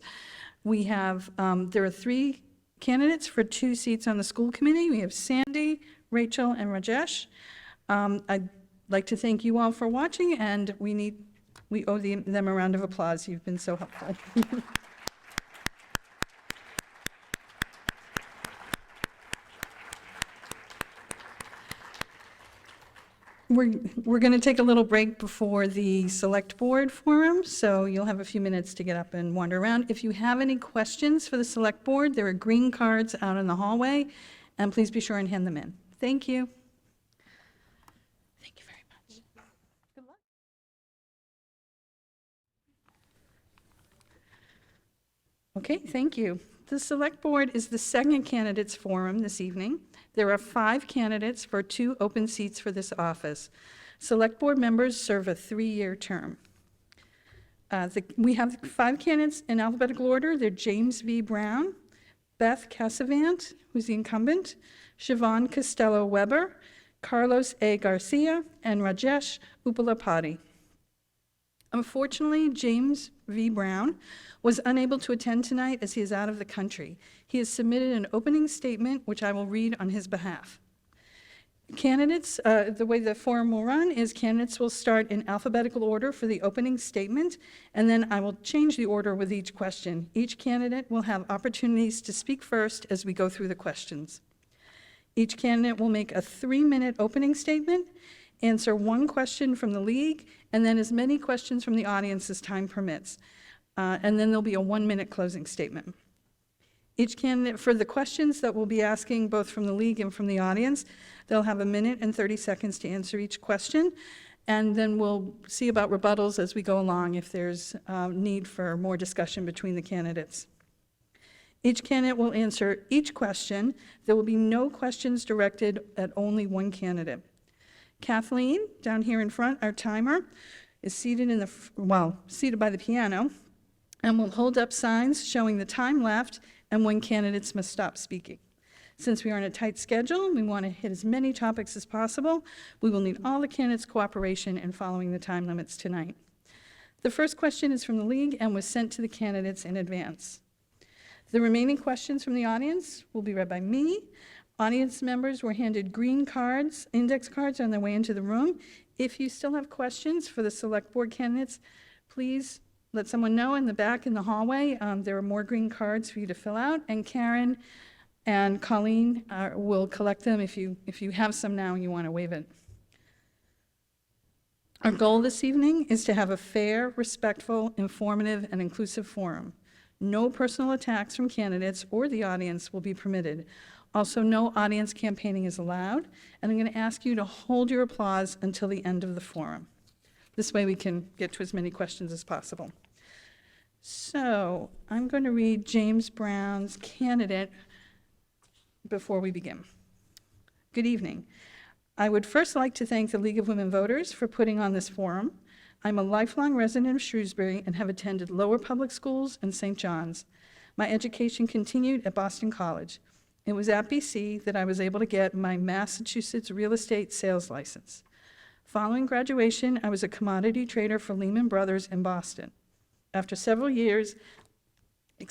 We have, there are 3 candidates for 2 seats on the school committee. We have Sandy, Rachel, and Rajesh. I'd like to thank you all for watching, and we owe them a round of applause. You've been so helpful. We're going to take a little break before the select board forum, so you'll have a few minutes to get up and wander around. If you have any questions for the select board, there are green cards out in the hallway, and please be sure and hand them in. Thank you. Thank you very much. Good luck. Okay, thank you. The select board is the second candidates forum this evening. There are 5 candidates for 2 open seats for this office. Select board members serve a 3-year term. We have 5 candidates in alphabetical order. They're James V. Brown, Beth Cassavant, who's the incumbent, Siobhan Costello-Weber, Carlos A. Garcia, and Rajesh Uppalapati. Unfortunately, James V. Brown was unable to attend tonight as he is out of the country. He has submitted an opening statement, which I will read on his behalf. Candidates, the way the forum will run is candidates will start in alphabetical order for the opening statement, and then I will change the order with each question. Each candidate will have opportunities to speak first as we go through the questions. Each candidate will make a 3-minute opening statement, answer 1 question from the league, and then as many questions from the audience as time permits. And then there'll be a 1-minute closing statement. Each candidate, for the questions that we'll be asking both from the league and from the audience, they'll have 1 minute and 30 seconds to answer each question, and then we'll see about rebuttals as we go along if there's need for more discussion between the candidates. Each candidate will answer each question. There will be no questions directed at only one candidate. Kathleen, down here in front, our timer, is seated seated by the piano, and will hold up signs showing the time left and when candidates must stop speaking. Since we are on a tight schedule, we want to hit as many topics as possible. We will need all the candidates' cooperation in following the time limits tonight. The first question is from the league and was sent to the candidates in advance. The remaining questions from the audience will be read by me. Audience members were handed green cards, index cards on their way into the room. If you still have questions for the select board candidates, please let someone know in the back in the hallway. There are more green cards for you to fill out, and Karen and Colleen will collect them if you have some now and you want to waive it. Our goal this evening is to have a fair, respectful, informative, and inclusive forum. No personal attacks from candidates or the audience will be permitted. Also, no audience campaigning is allowed, and I'm going to ask you to hold your applause until the end of the forum. This way we can get to as many questions as possible. So, I'm going to read James Brown's candidate before we begin. Good evening. I would first like to thank the League of Women Voters for putting on this forum. I'm a lifelong resident of Shrewsbury and have attended Lower Public Schools and St. John's. My education continued at Boston College. It was at BC that I was able to get my Massachusetts real estate sales license. Following graduation, I was a commodity trader for Lehman Brothers in Boston. After several years, I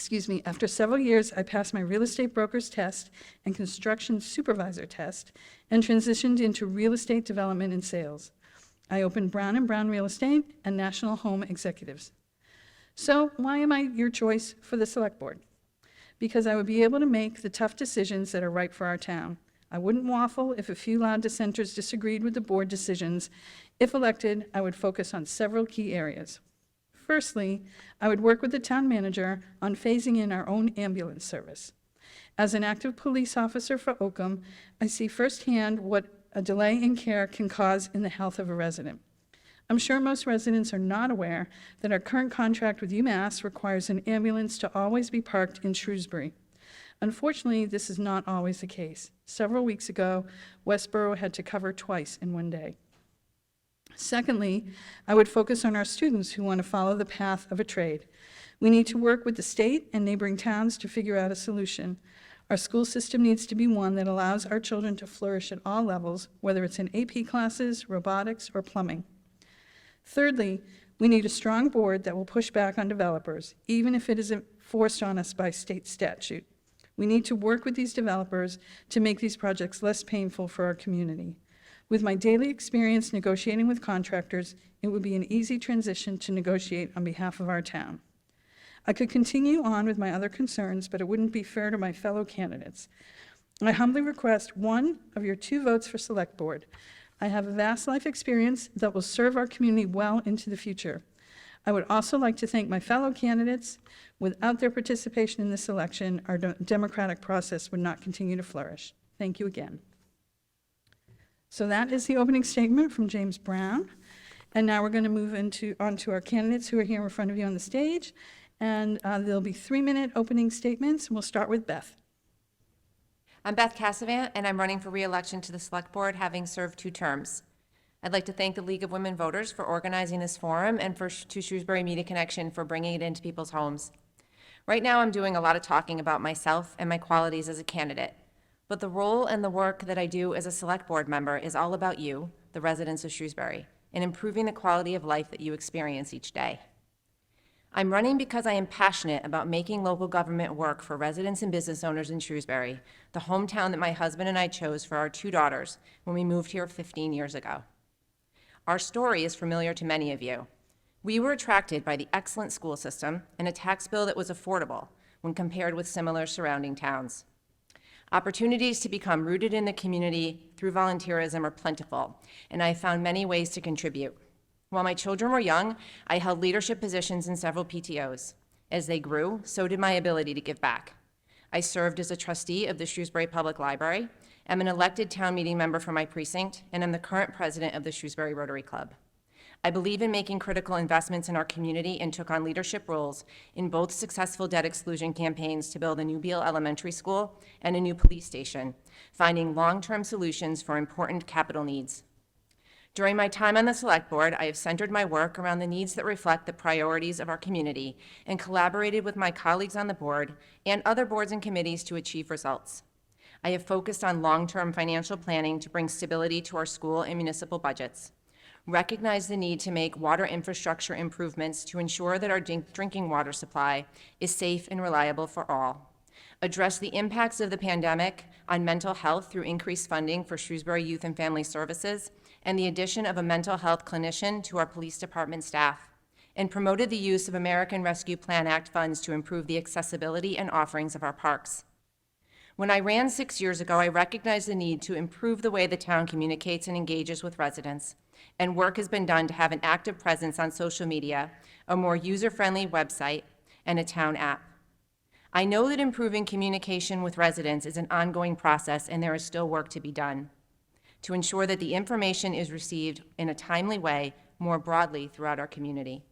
passed my real estate broker's test and construction supervisor test and transitioned into real estate development and sales. I opened Brown & Brown Real Estate and National Home Executives. So why am I your choice for the select board? Because I would be able to make the tough decisions that are right for our town. I wouldn't waffle if a few loud dissenters disagreed with the board decisions. If elected, I would focus on several key areas. Firstly, I would work with the town manager on phasing in our own ambulance service. As an active police officer for Oakham, I see firsthand what a delay in care can cause in the health of a resident. I'm sure most residents are not aware that our current contract with UMass requires an ambulance to always be parked in Shrewsbury. Unfortunately, this is not always the case. Several weeks ago, Westboro had to cover twice in one day. Secondly, I would focus on our students who want to follow the path of a trade. We need to work with the state and neighboring towns to figure out a solution. Our school system needs to be one that allows our children to flourish at all levels, whether it's in AP classes, robotics, or plumbing. Thirdly, we need a strong board that will push back on developers, even if it isn't forced on us by state statute. We need to work with these developers to make these projects less painful for our community. With my daily experience negotiating with contractors, it would be an easy transition to negotiate on behalf of our town. I could continue on with my other concerns, but it wouldn't be fair to my fellow candidates. I humbly request one of your 2 votes for Select Board. I have a vast life experience that will serve our community well into the future. I would also like to thank my fellow candidates. Without their participation in this election, our democratic process would not continue to flourish. Thank you again. So that is the opening statement from James Brown. And now we're going to move on to our candidates who are here in front of you on the stage. And there'll be 3-minute opening statements. We'll start with Beth. I'm Beth Cassavant, and I'm running for re-election to the Select Board, having served 2 terms. I'd like to thank the League of Women Voters for organizing this forum and to Shrewsbury Media Connection for bringing it into people's homes. Right now, I'm doing a lot of talking about myself and my qualities as a candidate, but the role and the work that I do as a Select Board member is all about you, the residents of Shrewsbury, and improving the quality of life that you experience each day. I'm running because I am passionate about making local government work for residents and business owners in Shrewsbury, the hometown that my husband and I chose for our 2 daughters when we moved here 15 years ago. Our story is familiar to many of you. We were attracted by the excellent school system and a tax bill that was affordable when compared with similar surrounding towns. Opportunities to become rooted in the community through volunteerism are plentiful, and I found many ways to contribute. While my children were young, I held leadership positions in several PTOs. As they grew, so did my ability to give back. I served as a trustee of the Shrewsbury Public Library, am an elected town meeting member for my precinct, and am the current president of the Shrewsbury Rotary Club. I believe in making critical investments in our community and took on leadership roles in both successful debt exclusion campaigns to build a new Beale Elementary School and a new police station, finding long-term solutions for important capital needs. During my time on the Select Board, I have centered my work around the needs that reflect the priorities of our community and collaborated with my colleagues on the board and other boards and committees to achieve results. I have focused on long-term financial planning to bring stability to our school and municipal budgets, recognize the need to make water infrastructure improvements to ensure that our drinking water supply is safe and reliable for all, address the impacts of the pandemic on mental health through increased funding for Shrewsbury Youth and Family Services and the addition of a mental health clinician to our police department staff, and promoted the use of American Rescue Plan Act funds to improve the accessibility and offerings of our parks. When I ran 6 years ago, I recognized the need to improve the way the town communicates and engages with residents, and work has been done to have an active presence on social media, a more user-friendly website, and a town app. I know that improving communication with residents is an ongoing process, and there is still work to be done to ensure that the information is received in a timely way more broadly throughout our community.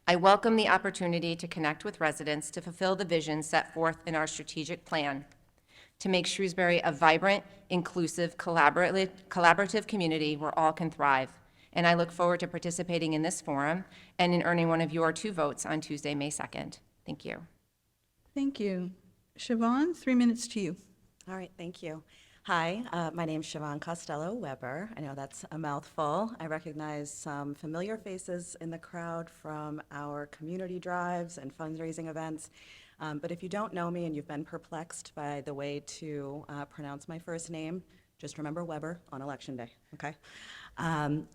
I welcome the opportunity to connect with residents to fulfill the vision set forth in our strategic plan to make Shrewsbury a vibrant, inclusive, collaborative community where all can thrive. And I look forward to participating in this forum and in earning one of your 2 votes on Tuesday, May 2nd. Thank you. Thank you. Siobhan, 3 minutes to you. All right, thank you. Hi, my name's Siobhan Costello Weber. I know that's a mouthful. I recognize some familiar faces in the crowd from our community drives and fundraising events. But if you don't know me and you've been perplexed by the way to pronounce my first name, just remember Weber on Election Day, okay?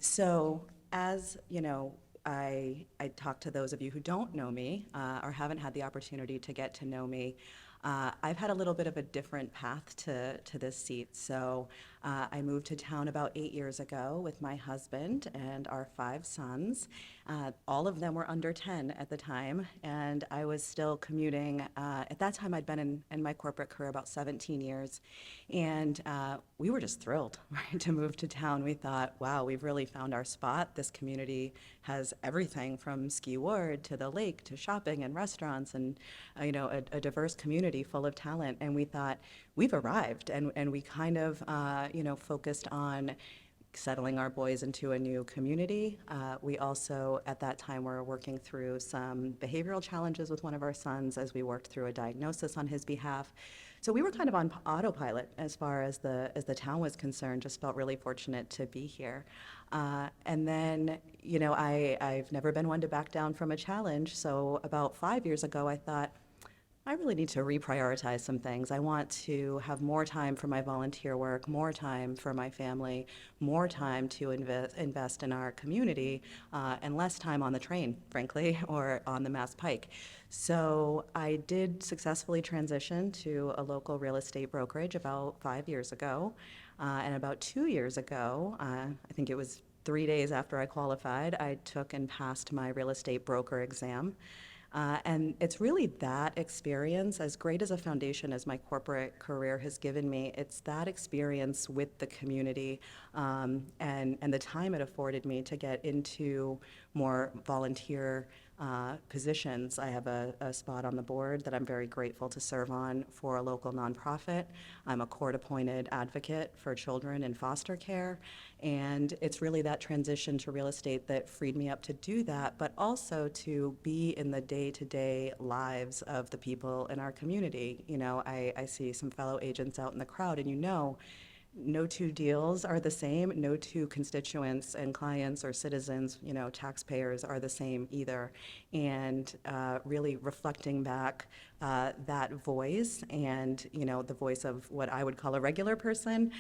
So as you know, I talk to those of you who don't know me or haven't had the opportunity to get to know me. I've had a little bit of a different path to this seat. So I moved to town about 8 years ago with my husband and our 5 sons. All of them were under 10 at the time, and I was still commuting. At that time, I'd been in my corporate career about 17 years, and we were just thrilled, right, to move to town. We thought, wow, we've really found our spot. This community has everything from Ski Ward to the lake to shopping and restaurants and a diverse community full of talent. And we thought, we've arrived, and we kind of focused on settling our boys into a new community. We also, at that time, were working through some behavioral challenges with one of our sons as we worked through a diagnosis on his behalf. So we were kind of on autopilot as far as the town was concerned, just felt really fortunate to be here. And then, I've never been one to back down from a challenge. So about 5 years ago, I thought, I really need to reprioritize some things. I want to have more time for my volunteer work, more time for my family, more time to invest in our community, and less time on the train, frankly, or on the Mass Pike. So I did successfully transition to a local real estate brokerage about 5 years ago. And about 2 years ago, I think it was 3 days after I qualified, I took and passed my real estate broker exam. And it's really that experience, as great as a foundation as my corporate career has given me, it's that experience with the community and the time it afforded me to get into more volunteer positions. I have a spot on the board that I'm very grateful to serve on for a local nonprofit. I'm a court-appointed advocate for children in foster care, and it's really that transition to real estate that freed me up to do that, but also to be in the day-to-day lives of the people in our community. I see some fellow agents out in the crowd, and no 2 deals are the same. No 2 constituents and clients or citizens, taxpayers are the same either. And really reflecting back that voice and, the voice of what I would call a regular person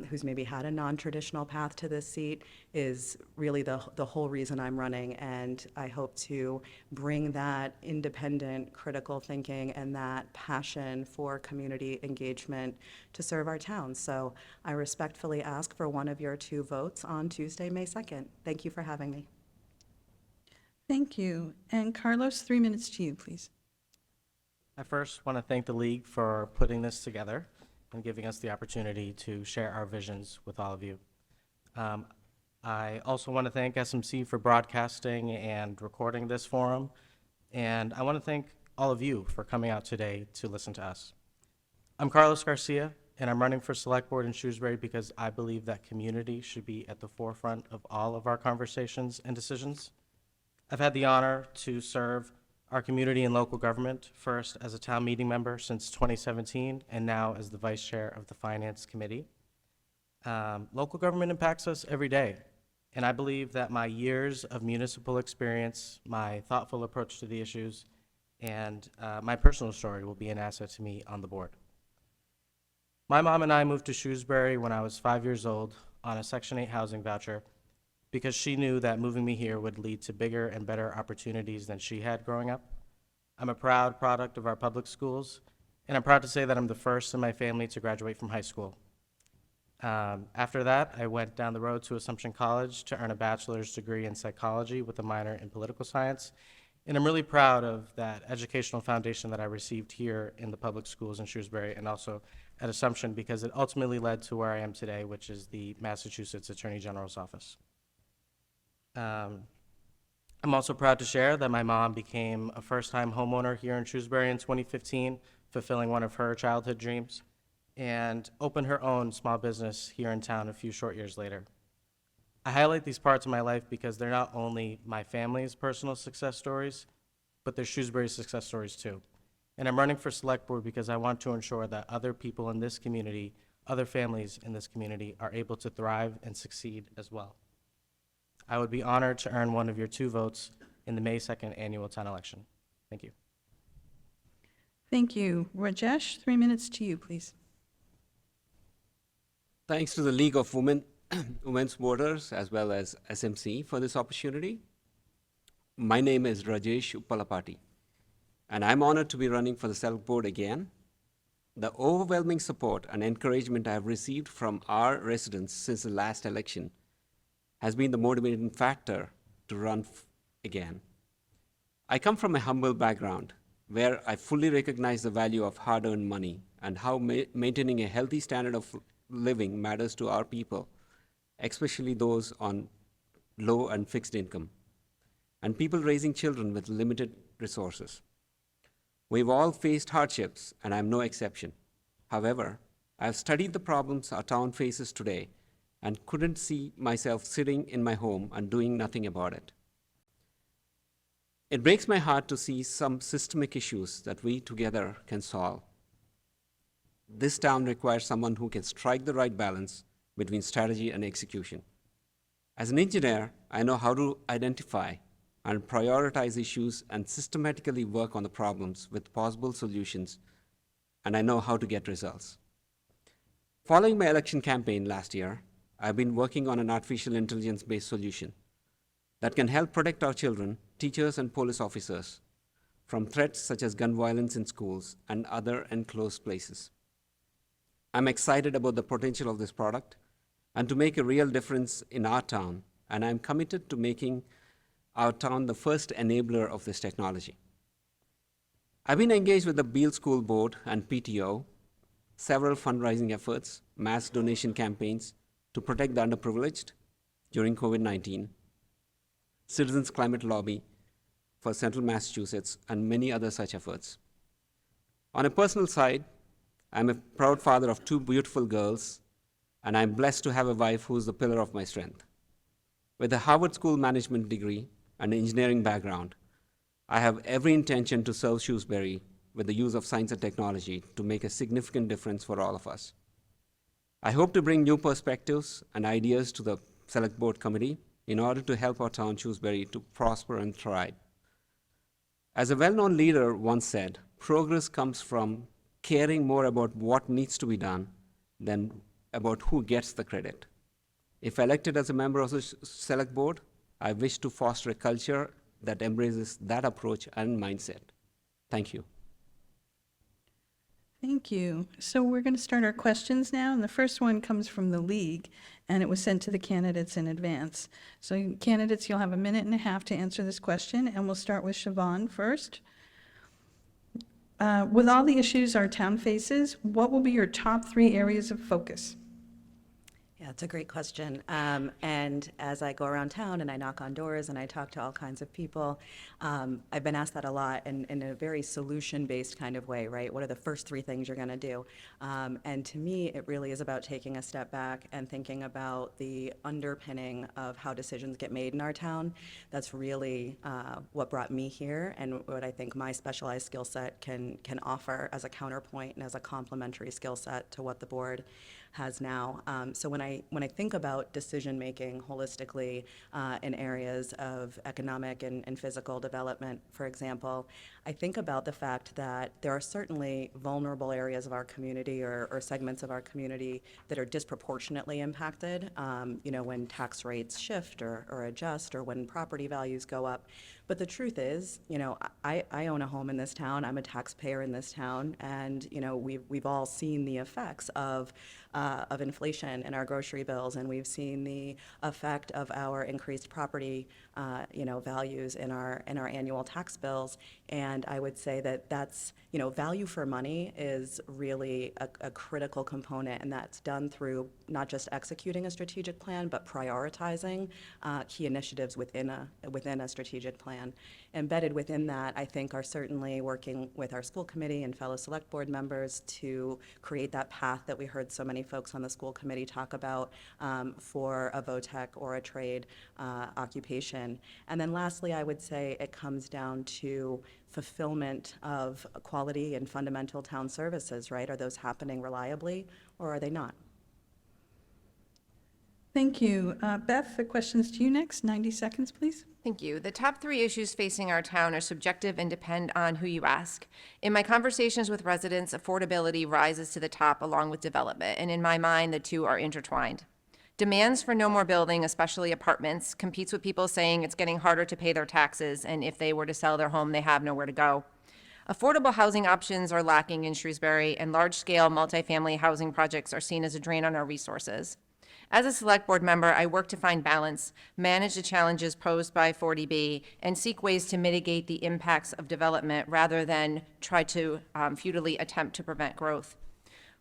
who's maybe had a non-traditional path to this seat is really the whole reason I'm running. And I hope to bring that independent, critical thinking and that passion for community engagement to serve our town. So I respectfully ask for one of your 2 votes on Tuesday, May 2nd. Thank you for having me. Thank you. And Carlos, 3 minutes to you, please. I first want to thank the League for putting this together and giving us the opportunity to share our visions with all of you. I also want to thank SMC for broadcasting and recording this forum, and I want to thank all of you for coming out today to listen to us. I'm Carlos Garcia, and I'm running for Select Board in Shrewsbury because I believe that community should be at the forefront of all of our conversations and decisions. I've had the honor to serve our community and local government, first as a town meeting member since 2017, and now as the Vice Chair of the Finance Committee. Local government impacts us every day, and I believe that my years of municipal experience, my thoughtful approach to the issues, and my personal story will be an asset to me on the board. My mom and I moved to Shrewsbury when I was 5 years old on a Section 8 housing voucher because she knew that moving me here would lead to bigger and better opportunities than she had growing up. I'm a proud product of our public schools, and I'm proud to say that I'm the first in my family to graduate from high school. After that, I went down the road to Assumption College to earn a bachelor's degree in psychology with a minor in political science, and I'm really proud of that educational foundation that I received here in the public schools in Shrewsbury and also at Assumption because it ultimately led to where I am today, which is the Massachusetts Attorney General's office. I'm also proud to share that my mom became a first-time homeowner here in Shrewsbury in 2015, fulfilling one of her childhood dreams, and opened her own small business here in town a few short years later. I highlight these parts of my life because they're not only my family's personal success stories, but they're Shrewsbury's success stories too. And I'm running for Select Board because I want to ensure that other people in this community, other families in this community, are able to thrive and succeed as well. I would be honored to earn one of your 2 votes in the May 2nd annual town election. Thank you. Thank you. Rajesh, 3 minutes to you, please. Thanks to the League of Women's Voters as well as SMC for this opportunity. My name is Rajesh Uppalapati, and I'm honored to be running for the Select Board again. The overwhelming support and encouragement I have received from our residents since the last election has been the motivating factor to run again. I come from a humble background where I fully recognize the value of hard-earned money and how maintaining a healthy standard of living matters to our people, especially those on low and fixed income, and people raising children with limited resources. We've all faced hardships, and I'm no exception. However, I've studied the problems our town faces today and couldn't see myself sitting in my home and doing nothing about it. It breaks my heart to see some systemic issues that we together can solve. This town requires someone who can strike the right balance between strategy and execution. As an engineer, I know how to identify and prioritize issues and systematically work on the problems with possible solutions, and I know how to get results. Following my election campaign last year, I've been working on an artificial intelligence-based solution that can help protect our children, teachers, and police officers from threats such as gun violence in schools and other enclosed places. I'm excited about the potential of this product and to make a real difference in our town, and I'm committed to making our town the first enabler of this technology. I've been engaged with the Beale School Board and PTO, several fundraising efforts, mass donation campaigns to protect the underprivileged during COVID-19, Citizens Climate Lobby for Central Massachusetts, and many other such efforts. On a personal side, I'm a proud father of 2 beautiful girls, and I'm blessed to have a wife who's the pillar of my strength. With a Harvard School management degree and engineering background, I have every intention to serve Shrewsbury with the use of science and technology to make a significant difference for all of us. I hope to bring new perspectives and ideas to the Select Board Committee in order to help our town Shrewsbury to prosper and thrive. As a well-known leader once said, progress comes from caring more about what needs to be done than about who gets the credit. If elected as a member of the Select Board, I wish to foster a culture that embraces that approach and mindset. Thank you. Thank you. So we're going to start our questions now, and the first one comes from the League, and it was sent to the candidates in advance. So candidates, you'll have 1.5 minutes to answer this question, and we'll start with Siobhan first. With all the issues our town faces, what will be your top 3 areas of focus? Yeah, it's a great question. And as I go around town and I knock on doors and I talk to all kinds of people, I've been asked that a lot in a very solution-based kind of way, right? What are the first three things you're going to do? And to me, it really is about taking a step back and thinking about the underpinning of how decisions get made in our town. That's really what brought me here and what I think my specialized skill set can offer as a counterpoint and as a complementary skill set to what the board has now. So when I think about decision making holistically in areas of economic and physical development, for example, I think about the fact that there are certainly vulnerable areas of our community or segments of our community that are disproportionately impacted. When tax rates shift or adjust, or when property values go up. But the truth is, I own a home in this town. I'm a taxpayer in this town, and we've all seen the effects of inflation in our grocery bills, and we've seen the effect of our increased property, values in our annual tax bills. And I would say that that's, value for money is really a critical component, and that's done through not just executing a strategic plan, but prioritizing key initiatives within a strategic plan. Embedded within that, I think, are certainly working with our school committee and fellow select board members to create that path that we heard so many folks on the school committee talk about for a VOTEC or a trade occupation. And then lastly, I would say it comes down to fulfillment of quality and fundamental town services, right? Are those happening reliably, or are they not? Thank you. Beth, the question's to you next. 90 seconds, please. Thank you. The top three issues facing our town are subjective and depend on who you ask. In my conversations with residents, affordability rises to the top along with development, and in my mind, the two are intertwined. Demands for no more building, especially apartments, competes with people saying it's getting harder to pay their taxes, and if they were to sell their home, they have nowhere to go. Affordable housing options are lacking in Shrewsbury, and large-scale multifamily housing projects are seen as a drain on our resources. As a select board member, I work to find balance, manage the challenges posed by 40B, and seek ways to mitigate the impacts of development rather than try to futilely attempt to prevent growth.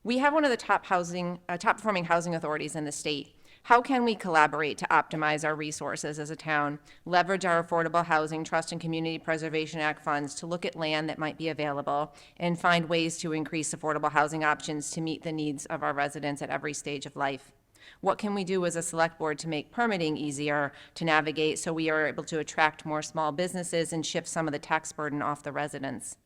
We have one of the top performing housing authorities in the state. How can we collaborate to optimize our resources as a town, leverage our Affordable Housing Trust and Community Preservation Act funds to look at land that might be available, and find ways to increase affordable housing options to meet the needs of our residents at every stage of life? What can we do as a select board to make permitting easier to navigate so we are able to attract more small businesses and shift some of the tax burden off the residents?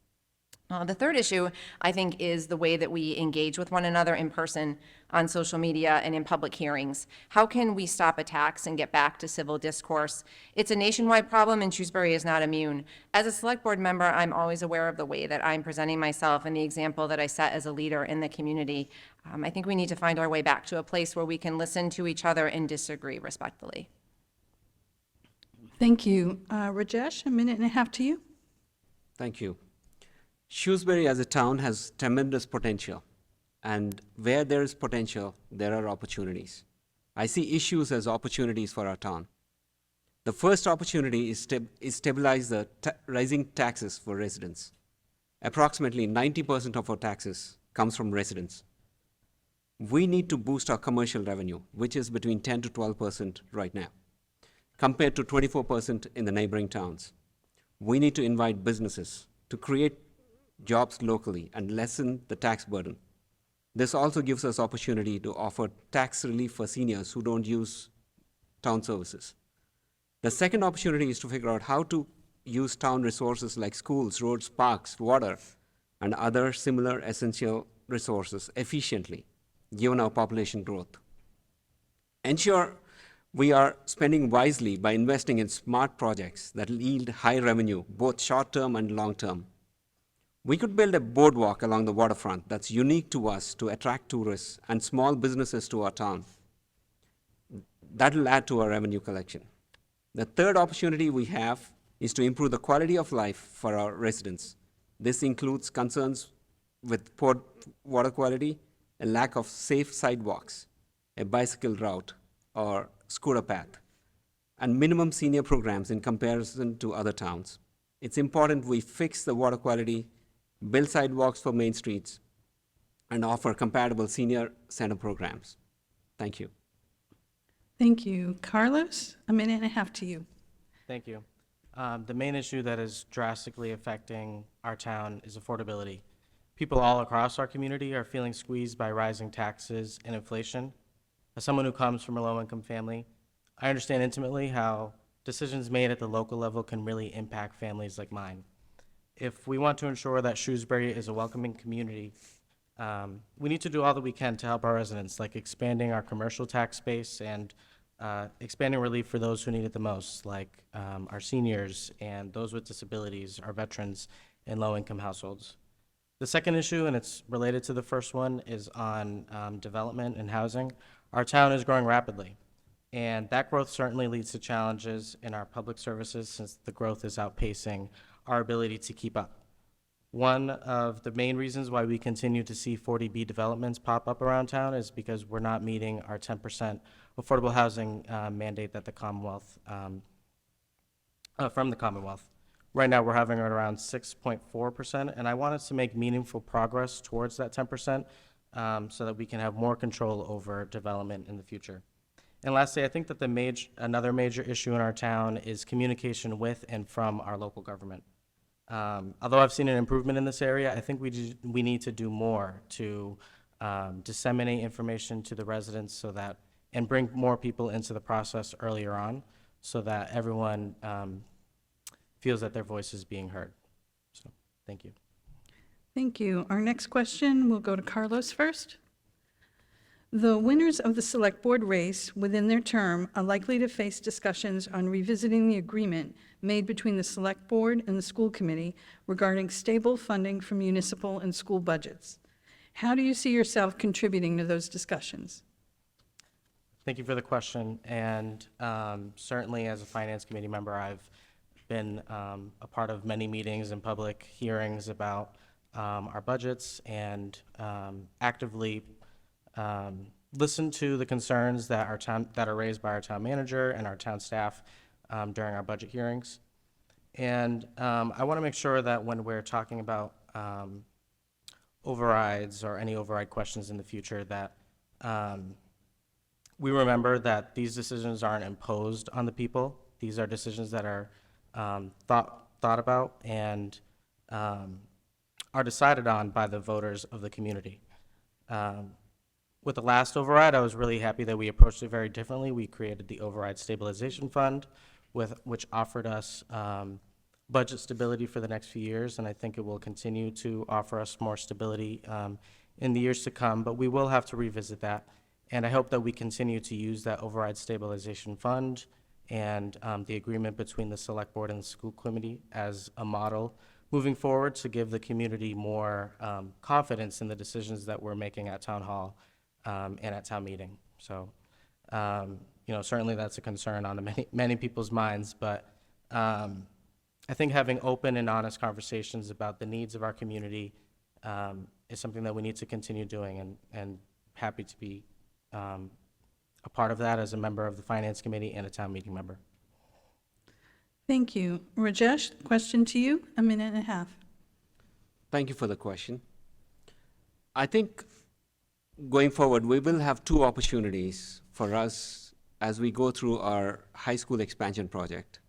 The third issue, I think, is the way that we engage with one another in person, on social media, and in public hearings. How can we stop attacks and get back to civil discourse? It's a nationwide problem, and Shrewsbury is not immune. As a select board member, I'm always aware of the way that I'm presenting myself and the example that I set as a leader in the community. I think we need to find our way back to a place where we can listen to each other and disagree respectfully. Thank you. Rajesh, a minute and a half to you. Thank you. Shrewsbury as a town has tremendous potential, and where there is potential, there are opportunities. I see issues as opportunities for our town. The first opportunity is stabilize the rising taxes for residents. Approximately 90% of our taxes comes from residents. We need to boost our commercial revenue, which is between 10 to 12% right now, compared to 24% in the neighboring towns. We need to invite businesses to create jobs locally and lessen the tax burden. This also gives us opportunity to offer tax relief for seniors who don't use town services. The second opportunity is to figure out how to use town resources like schools, roads, parks, water, and other similar essential resources efficiently, given our population growth. Ensure we are spending wisely by investing in smart projects that yield high revenue, both short-term and long-term. We could build a boardwalk along the waterfront that's unique to us to attract tourists and small businesses to our town. That will add to our revenue collection. The third opportunity we have is to improve the quality of life for our residents. This includes concerns with poor water quality, a lack of safe sidewalks, a bicycle route or scooter path, and minimum senior programs in comparison to other towns. It's important we fix the water quality, build sidewalks for main streets, and offer compatible senior center programs. Thank you. Thank you. Carlos, a minute and a half to you. Thank you. The main issue that is drastically affecting our town is affordability. People all across our community are feeling squeezed by rising taxes and inflation. As someone who comes from a low-income family, I understand intimately how decisions made at the local level can really impact families like mine. If we want to ensure that Shrewsbury is a welcoming community, we need to do all that we can to help our residents, like expanding our commercial tax base and expanding relief for those who need it the most, like our seniors and those with disabilities, our veterans, and low-income households. The second issue, and it's related to the first one, is on development and housing. Our town is growing rapidly, and that growth certainly leads to challenges in our public services since the growth is outpacing our ability to keep up. One of the main reasons why we continue to see 40B developments pop up around town is because we're not meeting our 10% affordable housing mandate that the Commonwealth, from the Commonwealth. Right now, we're having it around 6.4%, and I want us to make meaningful progress towards that 10% so that we can have more control over development in the future. And lastly, I think that another major issue in our town is communication with and from our local government. Although I've seen an improvement in this area, I think we need to do more to disseminate information to the residents and bring more people into the process earlier on so that everyone feels that their voice is being heard. So, thank you. Thank you. Our next question will go to Carlos first. The winners of the Select Board race within their term are likely to face discussions on revisiting the agreement made between the Select Board and the School Committee regarding stable funding for municipal and school budgets. How do you see yourself contributing to those discussions? Thank you for the question, and certainly as a Finance Committee member, I've been a part of many meetings and public hearings about our budgets and actively listen to the concerns that are raised by our town manager and our town staff during our budget hearings. And I want to make sure that when we're talking about overrides or any override questions in the future, that we remember that these decisions aren't imposed on the people. These are decisions that are thought about and are decided on by the voters of the community. With the last override, I was really happy that we approached it very differently. We created the Override Stabilization Fund, which offered us budget stability for the next few years, and I think it will continue to offer us more stability in the years to come, but we will have to revisit that. And I hope that we continue to use that Override Stabilization Fund and the agreement between the Select Board and the School Committee as a model moving forward to give the community more confidence in the decisions that we're making at Town Hall and at Town Meeting. So, certainly that's a concern on many people's minds, but I think having open and honest conversations about the needs of our community is something that we need to continue doing, and happy to be a part of that as a member of the Finance Committee and a town meeting member. Thank you. Rajesh, question to you, a minute and a half. Thank you for the question. I think going forward, we will have two opportunities for us as we go through our high school expansion project,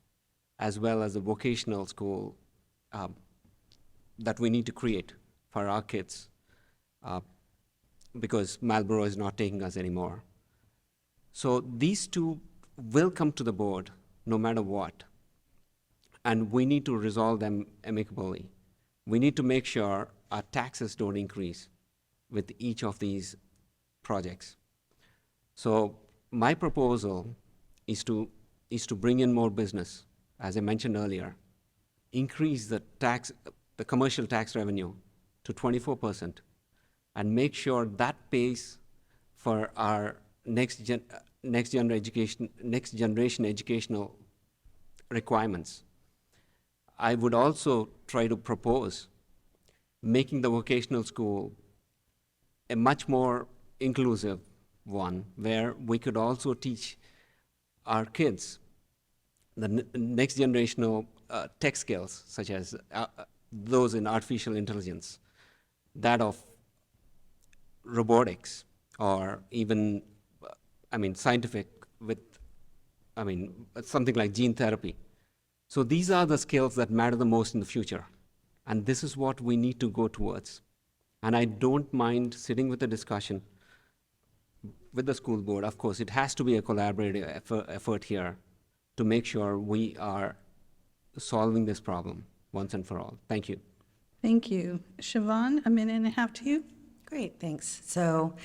as well as the vocational school that we need to create for our kids, because Marlborough is not taking us anymore. So these two will come to the board no matter what, and we need to resolve them amicably. We need to make sure our taxes don't increase with each of these projects. So my proposal is to bring in more business, as I mentioned earlier, increase the commercial tax revenue to 24%, and make sure that pays for our next generation educational requirements. I would also try to propose making the vocational school a much more inclusive one, where we could also teach our kids the next generational tech skills, such as those in artificial intelligence, that of robotics, or even, scientific with, something like gene therapy. So these are the skills that matter the most in the future. And this is what we need to go towards. And I don't mind sitting with a discussion with the school board. Of course, it has to be a collaborative effort here to make sure we are solving this problem once and for all. Thank you. Thank you. Siobhan, a minute and a half to you. Great, thanks. So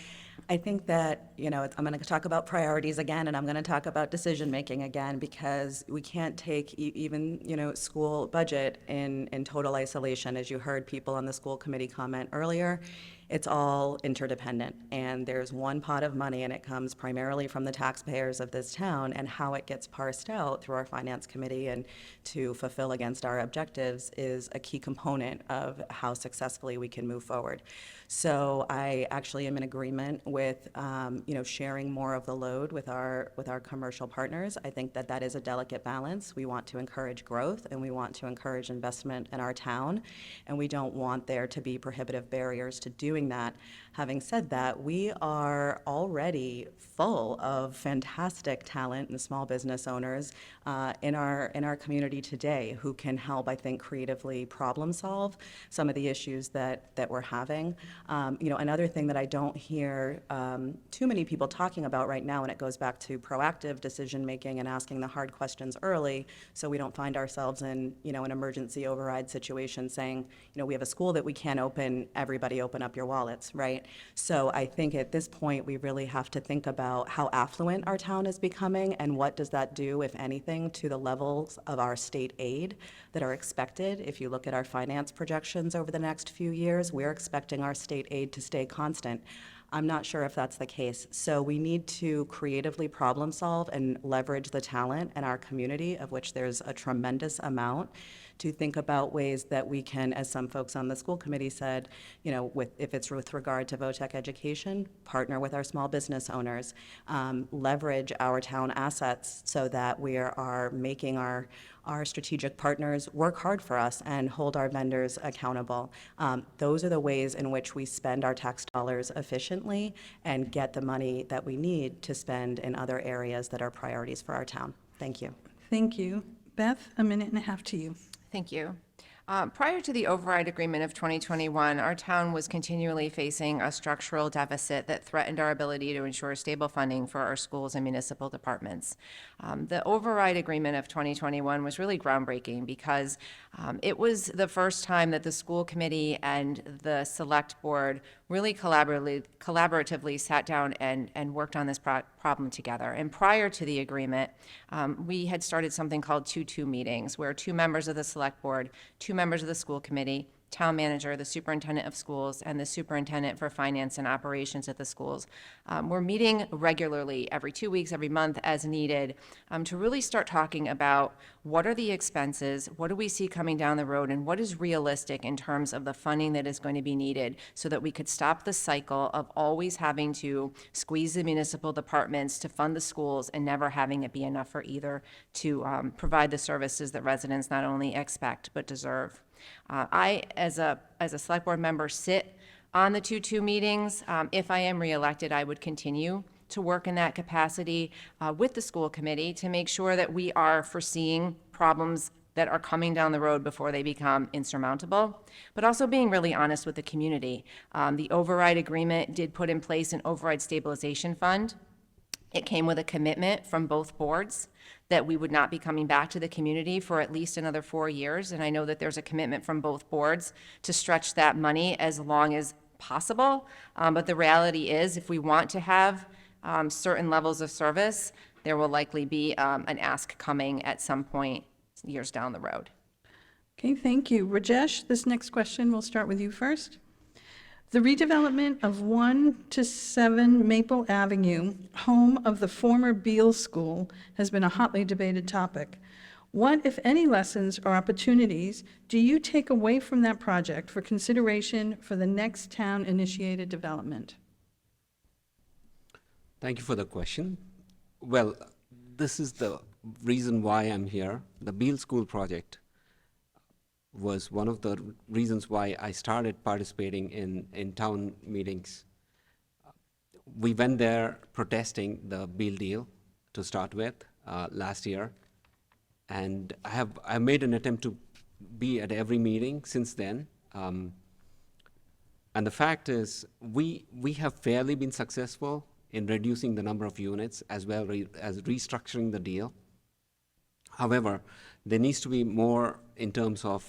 I think that, I'm going to talk about priorities again, and I'm going to talk about decision-making again, because we can't take even, school budget in total isolation. As you heard people on the school committee comment earlier, it's all interdependent, and there's one pot of money, and it comes primarily from the taxpayers of this town, and how it gets parsed out through our finance committee and to fulfill against our objectives is a key component of how successfully we can move forward. So I actually am in agreement with, sharing more of the load with our commercial partners. I think that is a delicate balance. We want to encourage growth, and we want to encourage investment in our town, and we don't want there to be prohibitive barriers to doing that. Having said that, we are already full of fantastic talent and small business owners in our community today who can help, I think, creatively problem solve some of the issues that we're having. Another thing that I don't hear too many people talking about right now, and it goes back to proactive decision making and asking the hard questions early, so we don't find ourselves in an emergency override situation saying, we have a school that we can't open, everybody open up your wallets, right? So I think at this point, we really have to think about how affluent our town is becoming, and what does that do, if anything, to the levels of our state aid that are expected. If you look at our finance projections over the next few years, we're expecting our state aid to stay constant. I'm not sure if that's the case. So we need to creatively problem solve and leverage the talent in our community, of which there's a tremendous amount, to think about ways that we can, as some folks on the school committee said, if it's with regard to VOTEC education, partner with our small business owners, leverage our town assets so that we are making our strategic partners work hard for us and hold our vendors accountable. Those are the ways in which we spend our tax dollars efficiently and get the money that we need to spend in other areas that are priorities for our town. Thank you. Thank you. Beth, a minute and a half to you. Thank you. Prior to the override agreement of 2021, our town was continually facing a structural deficit that threatened our ability to ensure stable funding for our schools and municipal departments. The override agreement of 2021 was really groundbreaking because it was the first time that the school committee and the select board really collaboratively sat down and worked on this problem together. And prior to the agreement, we had started something called 2-2 meetings, where 2 members of the select board, 2 members of the school committee, town manager, the superintendent of schools, and the superintendent for finance and operations at the schools. We're meeting regularly every 2 weeks, every month as needed, to really start talking about what are the expenses, what do we see coming down the road, and what is realistic in terms of the funding that is going to be needed so that we could stop the cycle of always having to squeeze the municipal departments to fund the schools and never having it be enough for either to provide the services that residents not only expect but deserve. I, as a select board member, sit on the 2-2 meetings. If I am reelected, I would continue to work in that capacity with the school committee to make sure that we are foreseeing problems that are coming down the road before they become insurmountable, but also being really honest with the community. The override agreement did put in place an override stabilization fund. It came with a commitment from both boards that we would not be coming back to the community for at least another 4 years. And I know that there's a commitment from both boards to stretch that money as long as possible. But the reality is, if we want to have certain levels of service, there will likely be an ask coming at some point years down the road. Okay, thank you. Rajesh, this next question, we'll start with you first. The redevelopment of 1 to 7 Maple Avenue, home of the former Beale School, has been a hotly debated topic. What, if any, lessons or opportunities do you take away from that project for consideration for the next town-initiated development? Thank you for the question. Well, this is the reason why I'm here. The Beale School project was one of the reasons why I started participating in town meetings. We went there protesting the Beale deal to start with last year, and I made an attempt to be at every meeting since then. And the fact is, we have fairly been successful in reducing the number of units as well as restructuring the deal. However, there needs to be more in terms of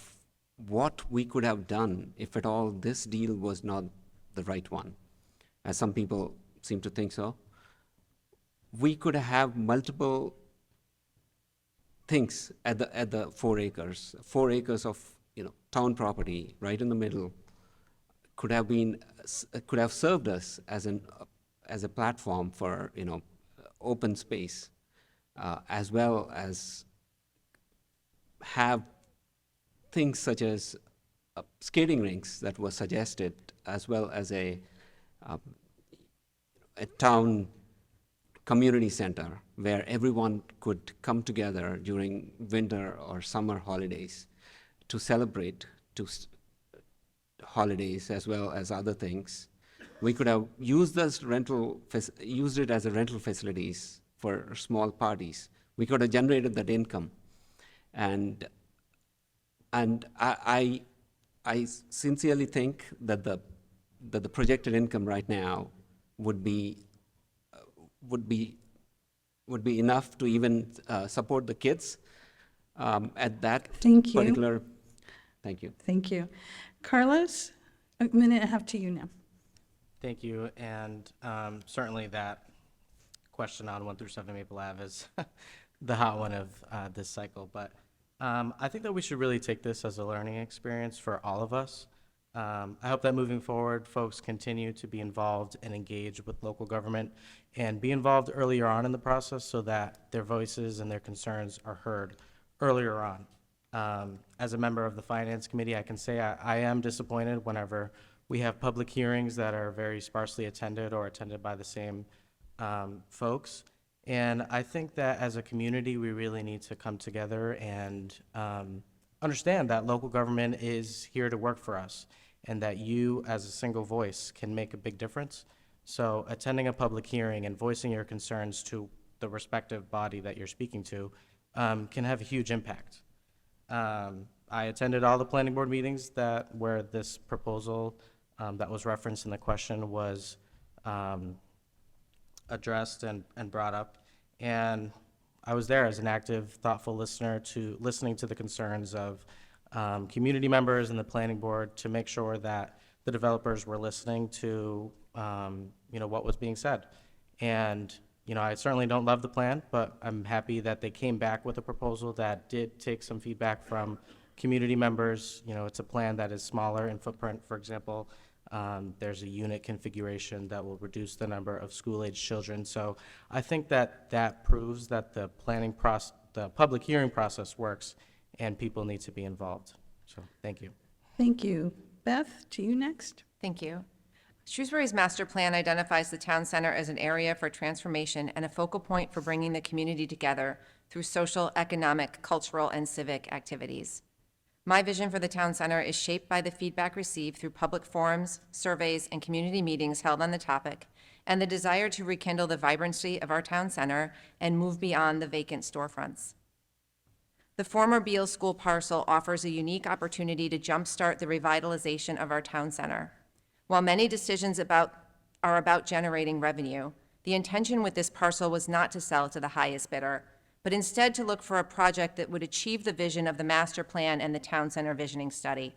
what we could have done if at all this deal was not the right one, as some people seem to think so. We could have multiple things at the 4 acres. 4 acres of town property right in the middle could have served us as a platform for open space, as well as have things such as skating rinks that were suggested, as well as a town community center where everyone could come together during winter or summer holidays to celebrate holidays as well as other things. We could have used used it as a rental facilities for small parties. We could have generated that income, and I sincerely think that the projected income right now would be enough to even support the kids at that Thank you. particular. Thank you. Thank you. Carlos, a minute and a half to you now. Thank you, and certainly that question on 1 through 7 Maple Ave is the hot one of this cycle, but I think that we should really take this as a learning experience for all of us. I hope that moving forward, folks continue to be involved and engage with local government and be involved earlier on in the process so that their voices and their concerns are heard earlier on. As a member of the Finance Committee, I can say I am disappointed whenever we have public hearings that are very sparsely attended or attended by the same folks. And I think that as a community, we really need to come together and understand that local government is here to work for us and that you, as a single voice, can make a big difference. So attending a public hearing and voicing your concerns to the respective body that you're speaking to can have a huge impact. I attended all the planning board meetings where this proposal that was referenced in the question was addressed and brought up. And I was there as an active, thoughtful listener listening to the concerns of community members and the planning board to make sure that the developers were listening to what was being said. And I certainly don't love the plan, but I'm happy that they came back with a proposal that did take some feedback from community members. It's a plan that is smaller in footprint. For example, there's a unit configuration that will reduce the number of school-age children. So I think that proves that the public hearing process works and people need to be involved. So thank you. Thank you. Beth, to you next. Thank you. Shrewsbury's master plan identifies the town center as an area for transformation and a focal point for bringing the community together through social, economic, cultural, and civic activities. My vision for the town center is shaped by the feedback received through public forums, surveys, and community meetings held on the topic, and the desire to rekindle the vibrancy of our town center and move beyond the vacant storefronts. The former Beals School parcel offers a unique opportunity to jumpstart the revitalization of our town center. While many decisions are about generating revenue, the intention with this parcel was not to sell to the highest bidder, but instead to look for a project that would achieve the vision of the master plan and the town center visioning study.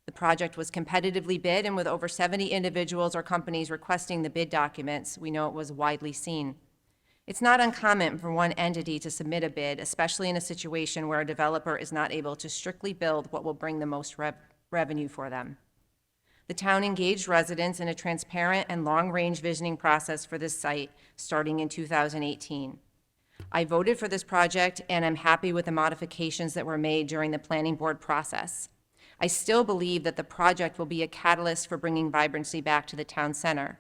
The project was competitively bid, and with over 70 individuals or companies requesting the bid documents, we know it was widely seen. It's not uncommon for one entity to submit a bid, especially in a situation where a developer is not able to strictly build what will bring the most revenue for them. The town engaged residents in a transparent and long-range visioning process for this site starting in 2018. I voted for this project, and I'm happy with the modifications that were made during the planning board process. I still believe that the project will be a catalyst for bringing vibrancy back to the town center.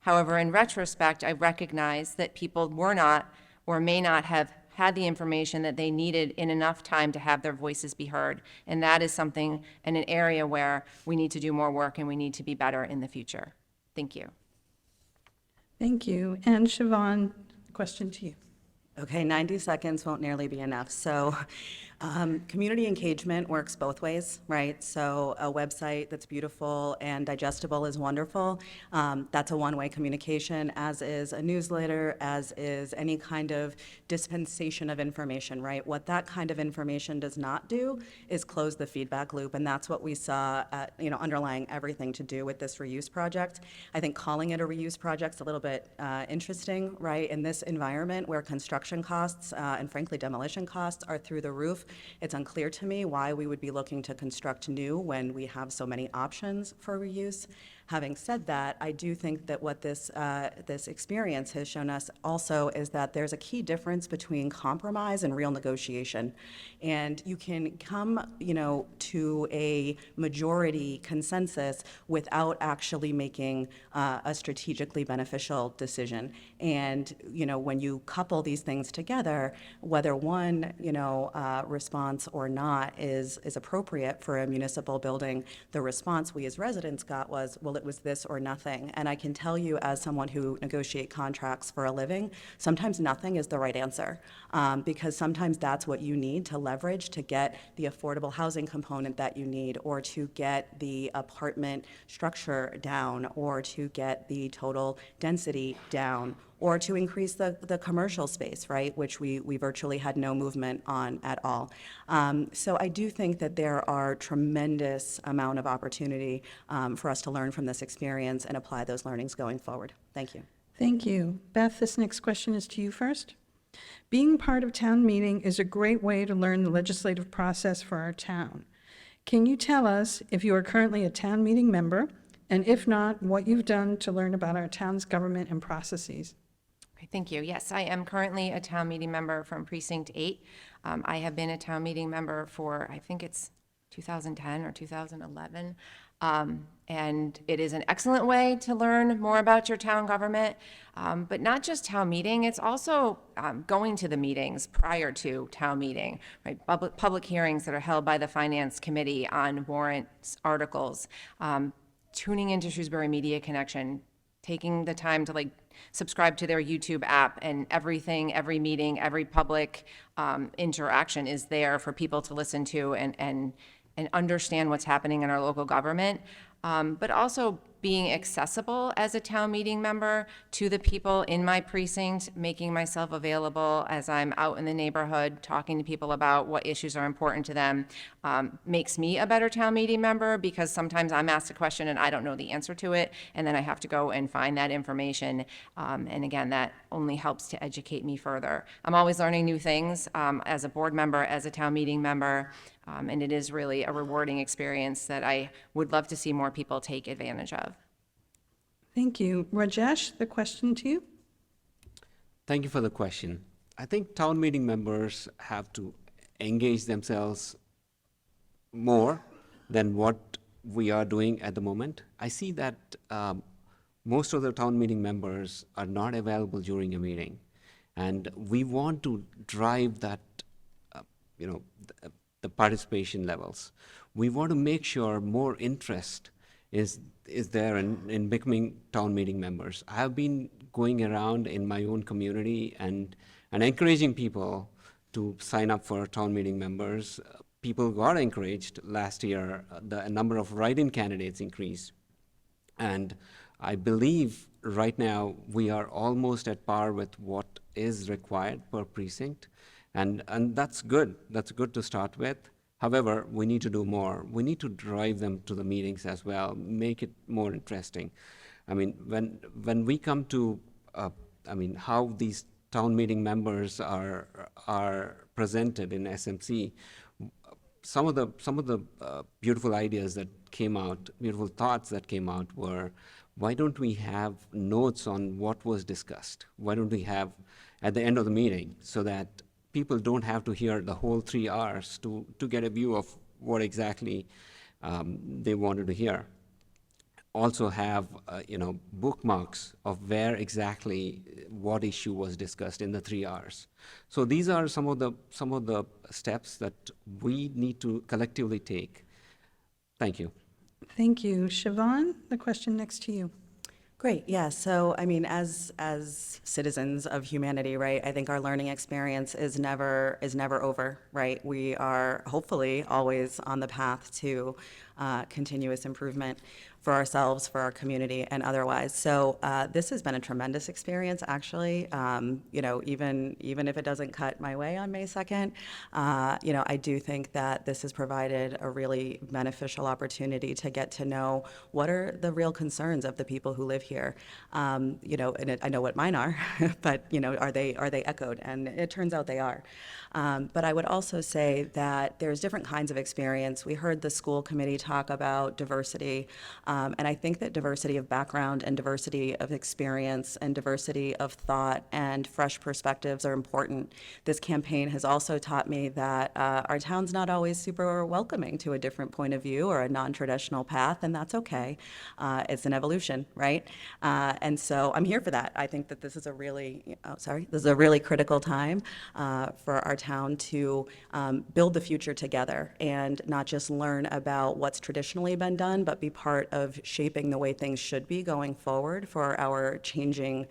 However, in retrospect, I recognize that people were not or may not have had the information that they needed in enough time to have their voices be heard. And that is something in an area where we need to do more work and we need to be better in the future. Thank you. Thank you. And Siobhan, question to you. Okay, 90 seconds won't nearly be enough. So, community engagement works both ways, right? So, a website that's beautiful and digestible is wonderful. That's a one-way communication, as is a newsletter, as is any kind of dispensation of information, right? What that kind of information does not do is close the feedback loop, and that's what we saw, underlying everything to do with this reuse project. I think calling it a reuse project's a little bit interesting, right? In this environment where construction costs and frankly demolition costs are through the roof, it's unclear to me why we would be looking to construct new when we have so many options for reuse. Having said that, I do think that what this experience has shown us also is that there's a key difference between compromise and real negotiation. And you can come, to a majority consensus without actually making a strategically beneficial decision. And, when you couple these things together, whether one, response or not is appropriate for a municipal building, the response we as residents got was, well, it was this or nothing. And I can tell you, as someone who negotiates contracts for a living, sometimes nothing is the right answer, because sometimes that's what you need to leverage to get the affordable housing component that you need, or to get the apartment structure down, or to get the total density down, or to increase the commercial space, right, which we virtually had no movement on at all. So I do think that there are tremendous amount of opportunity for us to learn from this experience and apply those learnings going forward. Thank you. Thank you. Beth, this next question is to you first. Being part of town meeting is a great way to learn the legislative process for our town. Can you tell us if you are currently a town meeting member, and if not, what you've done to learn about our town's government and processes? Okay, thank you. Yes, I am currently a town meeting member from Precinct 8. I have been a town meeting member for, I think it's 2010 or 2011. And it is an excellent way to learn more about your town government, but not just town meeting, it's also going to the meetings prior to town meeting, right? Public hearings that are held by the Finance Committee on warrants, articles, tuning into Shrewsbury Media Connection, taking the time to subscribe to their YouTube app, and everything, every meeting, every public interaction is there for people to listen to and understand what's happening in our local government, but also being accessible as a town meeting member to the people in my precinct, making myself available as I'm out in the neighborhood, talking to people about what issues are important to them, makes me a better town meeting member, because sometimes I'm asked a question and I don't know the answer to it, and then I have to go and find that information. And again, that only helps to educate me further. I'm always learning new things as a board member, as a town meeting member, and it is really a rewarding experience that I would love to see more people take advantage of. Thank you. Rajesh, the question to you. Thank you for the question. I think town meeting members have to engage themselves more than what we are doing at the moment. I see that most of the town meeting members are not available during a meeting, and we want to drive that, the participation levels. We want to make sure more interest is there in becoming town meeting members. I have been going around in my own community and encouraging people to sign up for town meeting members. People got encouraged last year. The number of write-in candidates increased. And I believe right now we are almost at par with what is required per precinct. And that's good. That's good to start with. However, we need to do more. We need to drive them to the meetings as well, make it more interesting. I mean, when we come to, how these town meeting members are presented in SMC, some of the beautiful ideas that came out, beautiful thoughts that came out were, why don't we have notes on what was discussed? Why don't we have at the end of the meeting, so that people don't have to hear the whole 3 hours to get a view of what exactly they wanted to hear. Also have, bookmarks of where exactly what issue was discussed in the 3 hours. So these are some of the steps that we need to collectively take. Thank you. Thank you. Siobhan, the question next to you. Great, yeah, so, I mean, as citizens of humanity, right, I think our learning experience is never over, right? We are hopefully always on the path to continuous improvement for ourselves, for our community, and otherwise. So this has been a tremendous experience, actually. You know, even if it doesn't cut my way on May 2nd, you know, I do think that this has provided a really beneficial opportunity to get to know what are the real concerns of the people who live here. You know, and I know what mine are, but, you know, are they echoed? And it turns out they are. But I would also say that there's different kinds of experience. We heard the school committee talk about diversity, and I think that diversity of background and diversity of experience and diversity of thought and fresh perspectives are important. This campaign has also taught me that our town's not always super welcoming to a different point of view or a non-traditional path, and that's okay. It's an evolution, right? And so I'm here for that. I think that this is a really, this is a really critical time for our town to build the future together and not just learn about what's traditionally been done, but be part of shaping the way things should be going forward for our changing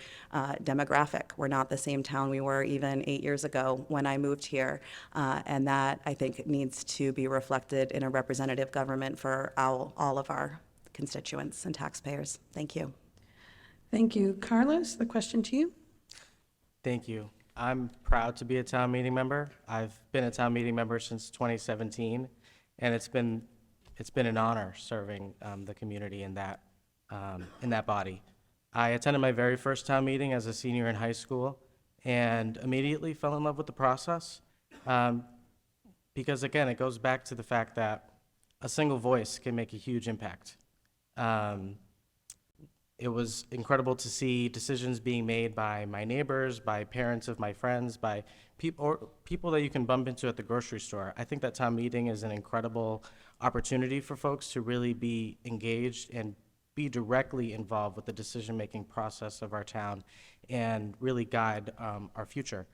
demographic. We're not the same town we were even 8 years ago when I moved here, and that, I think, needs to be reflected in a representative government for all of our constituents and taxpayers. Thank you. Thank you. Carlos, the question to you. Thank you. I'm proud to be a town meeting member. I've been a town meeting member since 2017, and it's been an honor serving the community in that body. I attended my very first town meeting as a senior in high school and immediately fell in love with the process because, again, it goes back to the fact that a single voice can make a huge impact. It was incredible to see decisions being made by my neighbors, by parents of my friends, by people that you can bump into at the grocery store. I think that town meeting is an incredible opportunity for folks to really be engaged and be directly involved with the decision-making process of our town and really guide our future.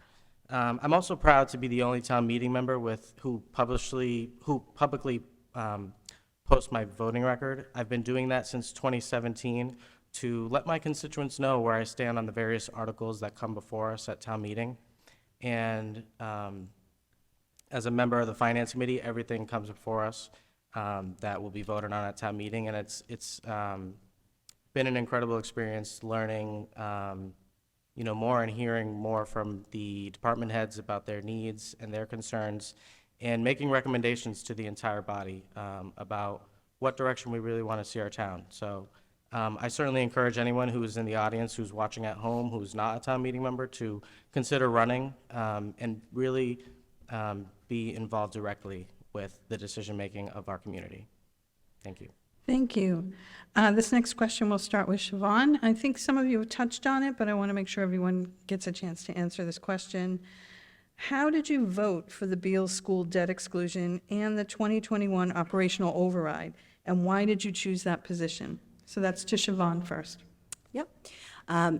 I'm also proud to be the only town meeting member who publicly post my voting record. I've been doing that since 2017 to let my constituents know where I stand on the various articles that come before us at town meeting. And as a member of the Finance Committee, everything comes before us that will be voted on at town meeting. And it's been an incredible experience learning you know, more and hearing more from the department heads about their needs and their concerns and making recommendations to the entire body about what direction we really want to see our town. So I certainly encourage anyone who is in the audience, who's watching at home, who's not a town meeting member, to consider running and really be involved directly with the decision-making of our community. Thank you. Thank you. This next question will start with Siobhan. I think some of you have touched on it, but I want to make sure everyone gets a chance to answer this question. How did you vote for the Beal School debt exclusion and the 2021 operational override, and why did you choose that position? So that's to Siobhan first. Yep.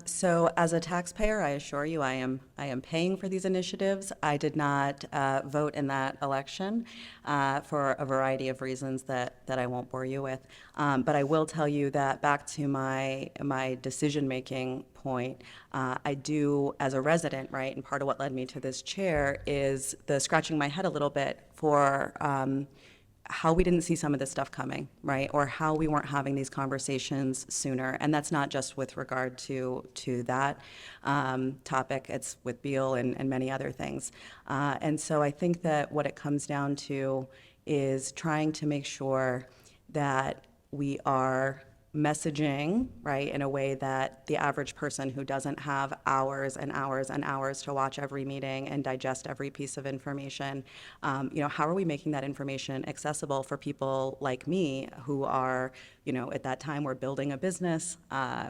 So as a taxpayer, I assure you, I am paying for these initiatives. I did not vote in that election for a variety of reasons that I won't bore you with. But I will tell you that back to my decision-making point, I do, as a resident, right, and part of what led me to this chair is the scratching my head a little bit for how we didn't see some of this stuff coming, right? Or how we weren't having these conversations sooner. And that's not just with regard to that topic, it's with Beal and many other things. And so I think that what it comes down to is trying to make sure that we are messaging, right, in a way that the average person who doesn't have hours and hours and hours to watch every meeting and digest every piece of information, you know, how are we making that information accessible for people like me who are, you know, at that time we're building a business,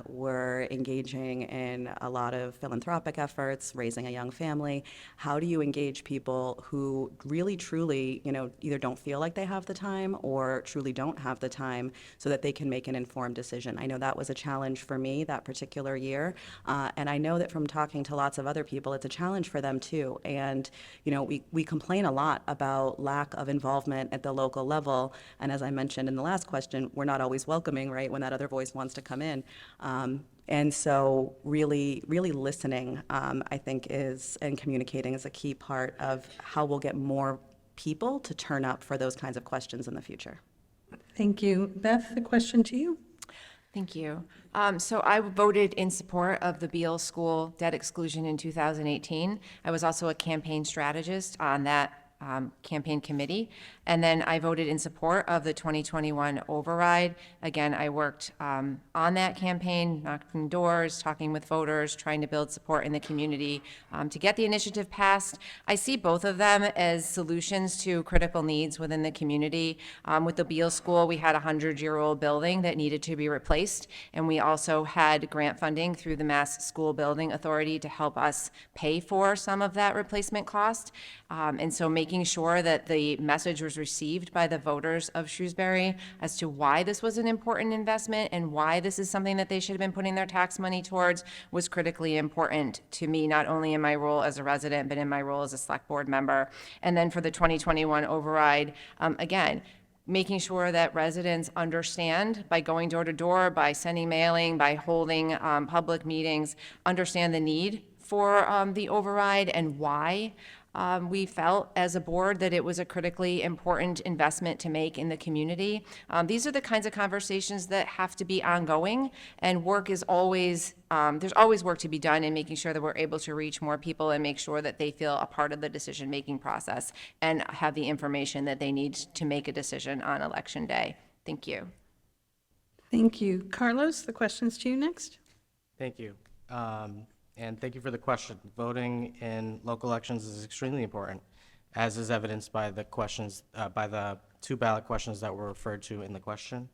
we're engaging in a lot of philanthropic efforts, raising a young family. How do you engage people who really, truly, you know, either don't feel like they have the time or truly don't have the time so that they can make an informed decision? I know that was a challenge for me that particular year, and I know that from talking to lots of other people, it's a challenge for them too. And, you know, we complain a lot about lack of involvement at the local level, and as I mentioned in the last question, we're not always welcoming, right, when that other voice wants to come in. And so really, really listening, I think and communicating is a key part of how we'll get more people to turn up for those kinds of questions in the future. Thank you. Beth, the question to you. Thank you. So I voted in support of the Beal School debt exclusion in 2018. I was also a campaign strategist on that campaign committee. And then I voted in support of the 2021 override. Again, I worked on that campaign, knocking doors, talking with voters, trying to build support in the community to get the initiative passed. I see both of them as solutions to critical needs within the community. With the Beal School, we had a 100-year-old building that needed to be replaced, and we also had grant funding through the Mass School Building Authority to help us pay for some of that replacement cost. And so making sure that the message was received by the voters of Shrewsbury as to why this was an important investment and why this is something that they should have been putting their tax money towards was critically important to me, not only in my role as a resident, but in my role as a select board member. And then for the 2021 override, again, making sure that residents understand by going door to door, by sending mailing, by holding public meetings, understand the need for the override and why we felt as a board that it was a critically important investment to make in the community. These are the kinds of conversations that have to be ongoing, and work is always, there's always work to be done in making sure that we're able to reach more people and make sure that they feel a part of the decision-making process and have the information that they need to make a decision on Election Day. Thank you. Thank you. Carlos, the question's to you next. Thank you. And thank you for the question. Voting in local elections is extremely important, as is evidenced by the questions, by the 2 ballot questions that were referred to in the question.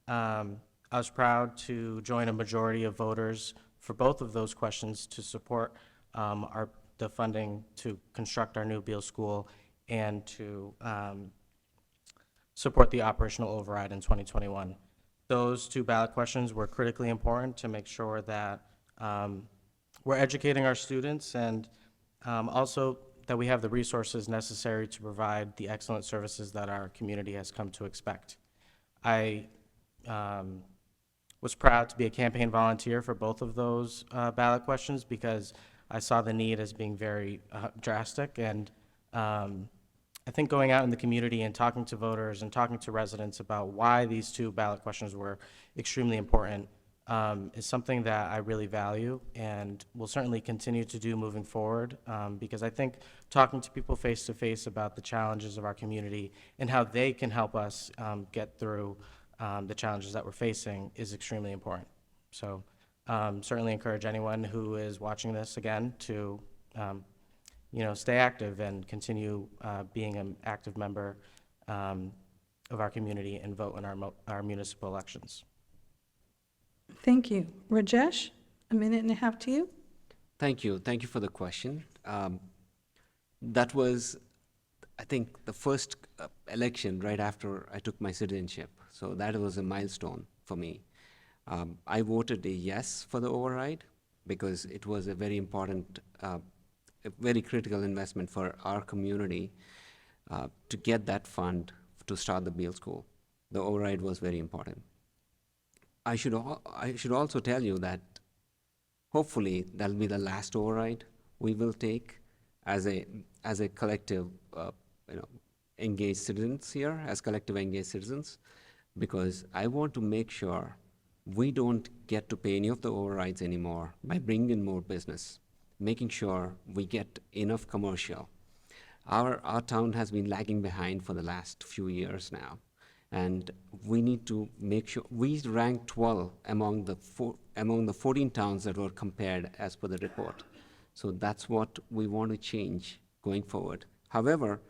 I was proud to join a majority of voters for both of those questions to support the funding to construct our new Beal School and to support the operational override in 2021. Those 2 ballot questions were critically important to make sure that we're educating our students and also that we have the resources necessary to provide the excellent services that our community has come to expect. I was proud to be a campaign volunteer for both of those ballot questions because I saw the need as being very drastic, and I think going out in the community and talking to voters and talking to residents about why these 2 ballot questions were extremely important is something that I really value and will certainly continue to do moving forward, because I think talking to people face to face about the challenges of our community and how they can help us get through the challenges that we're facing is extremely important. So certainly encourage anyone who is watching this again to stay active and continue being an active member of our community and vote in our municipal elections. Thank you. Rajesh, a minute and a half to you. Thank you. Thank you for the question. That was, I think, the first election right after I took my citizenship. So that was a milestone for me. I voted a yes for the override because it was a very important, a very critical investment for our community to get that fund to start the Beal School. The override was very important. I should also tell you that hopefully that'll be the last override we will take as a collective, engaged citizens here, as collective engaged citizens, because I want to make sure we don't get to pay any of the overrides anymore by bringing in more business, making sure we get enough commercial. Our town has been lagging behind for the last few years now. And we need to make sure we rank 12 among the 14 towns that were compared as per the report. So that's what we want to change going forward. However,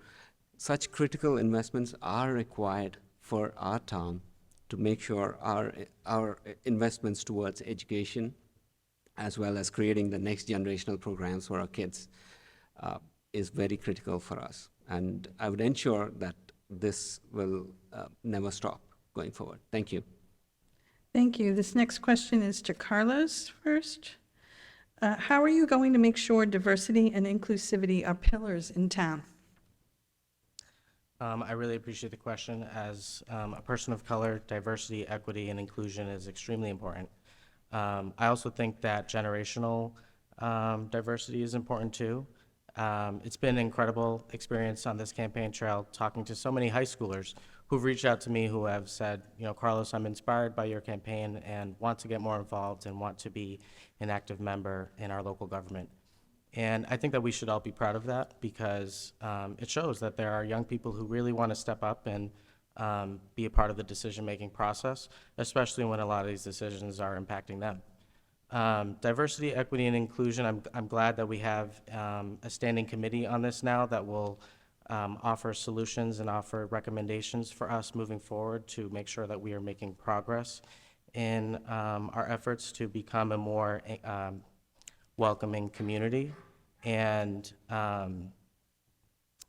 such critical investments are required for our town to make sure our investments towards education, as well as creating the next generational programs for our kids, is very critical for us. And I would ensure that this will never stop going forward. Thank you. Thank you. This next question is to Carlos first. How are you going to make sure diversity and inclusivity are pillars in town? I really appreciate the question. As a person of color, diversity, equity, and inclusion is extremely important. I also think that generational diversity is important too. It's been an incredible experience on this campaign trail, talking to so many high schoolers who've reached out to me who have said, you know, Carlos, I'm inspired by your campaign and want to get more involved and want to be an active member in our local government. And I think that we should all be proud of that because it shows that there are young people who really want to step up and be a part of the decision-making process, especially when a lot of these decisions are impacting them. Diversity, equity, and inclusion, I'm glad that we have a standing committee on this now that will offer solutions and offer recommendations for us moving forward to make sure that we are making progress in our efforts to become a more welcoming community. And,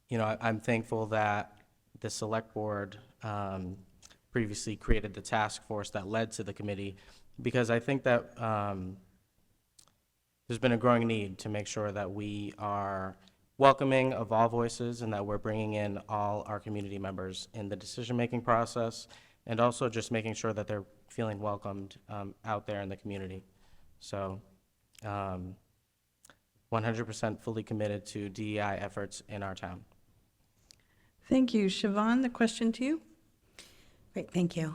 you know, I'm thankful that the select board previously created the task force that led to the committee, because I think that there's been a growing need to make sure that we are welcoming of all voices and that we're bringing in all our community members in the decision-making process, and also just making sure that they're feeling welcomed out there in the community. So 100% fully committed to DEI efforts in our town. Thank you. Siobhan, the question to you. Great, thank you.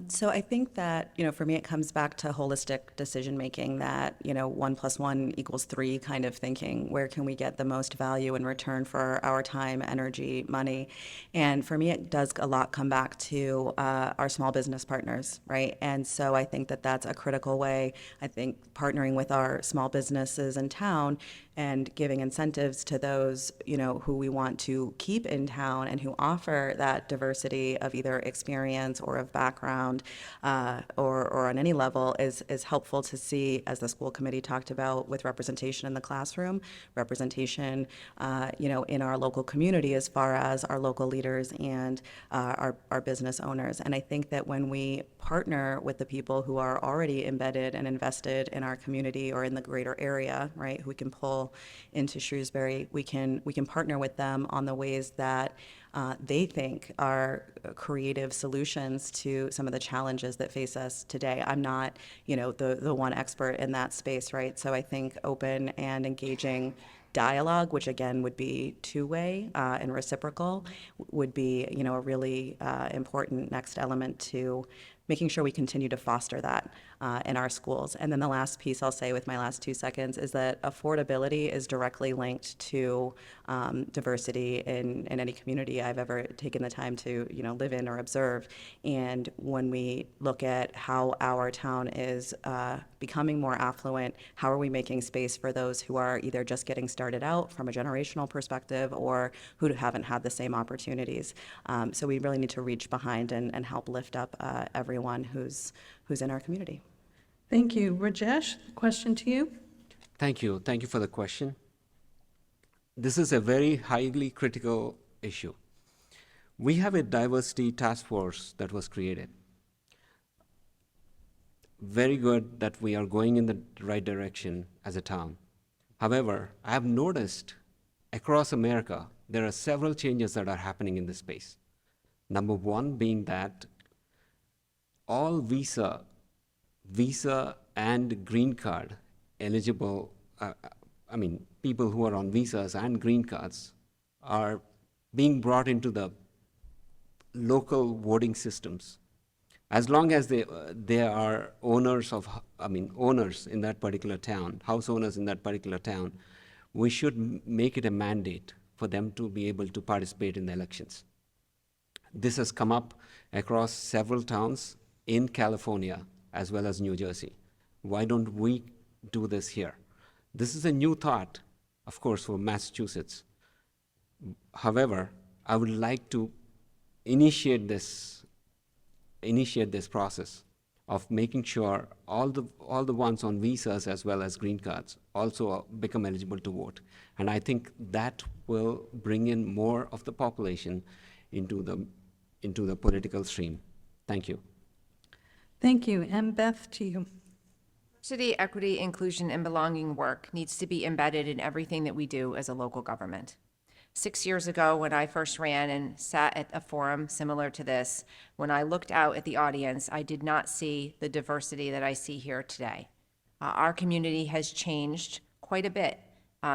So I think that, you know, for me, it comes back to holistic decision-making, that, you know, 1 + 1 = 3 kind of thinking. Where can we get the most value in return for our time, energy, money? And for me, it does a lot come back to our small business partners, right? And so I think that that's a critical way. I think partnering with our small businesses in town and giving incentives to those, you know, who we want to keep in town and who offer that diversity of either experience or of background or on any level is helpful to see, as the school committee talked about, with representation in the classroom, representation, you know, in our local community as far as our local leaders and our business owners. And I think that when we partner with the people who are already embedded and invested in our community or in the greater area, right, who we can pull into Shrewsbury, we can partner with them on the ways that they think are creative solutions to some of the challenges that face us today. I'm not, you know, the one expert in that space, right? So I think open and engaging dialogue, which again would be two-way and reciprocal, would be, you know, a really important next element to making sure we continue to foster that in our schools. And then the last piece I'll say with my last 2 seconds is that affordability is directly linked to diversity in any community I've ever taken the time to, you know, live in or observe. And when we look at how our town is becoming more affluent, how are we making space for those who are either just getting started out from a generational perspective or who haven't had the same opportunities? So we really need to reach behind and help lift up everyone who's in our community. Thank you. Rajesh, question to you. Thank you. Thank you for the question. This is a very highly critical issue. We have a diversity task force that was created. Very good that we are going in the right direction as a town. However, I have noticed across America, there are several changes that are happening in this space. Number one being that all visa and green card eligible, people who are on visas and green cards are being brought into the local voting systems. As long as they are owners in that particular town, house owners in that particular town, we should make it a mandate for them to be able to participate in the elections. This has come up across several towns in California as well as New Jersey. Why don't we do this here? This is a new thought, of course, for Massachusetts. However, I would like to initiate this process of making sure all the ones on visas as well as green cards also become eligible to vote. And I think that will bring in more of the population into the political stream. Thank you. Thank you. And Beth, to you. Diversity, equity, inclusion, and belonging work needs to be embedded in everything that we do as a local government. 6 years ago, when I first ran and sat at a forum similar to this, when I looked out at the audience, I did not see the diversity that I see here today. Our community has changed quite a bit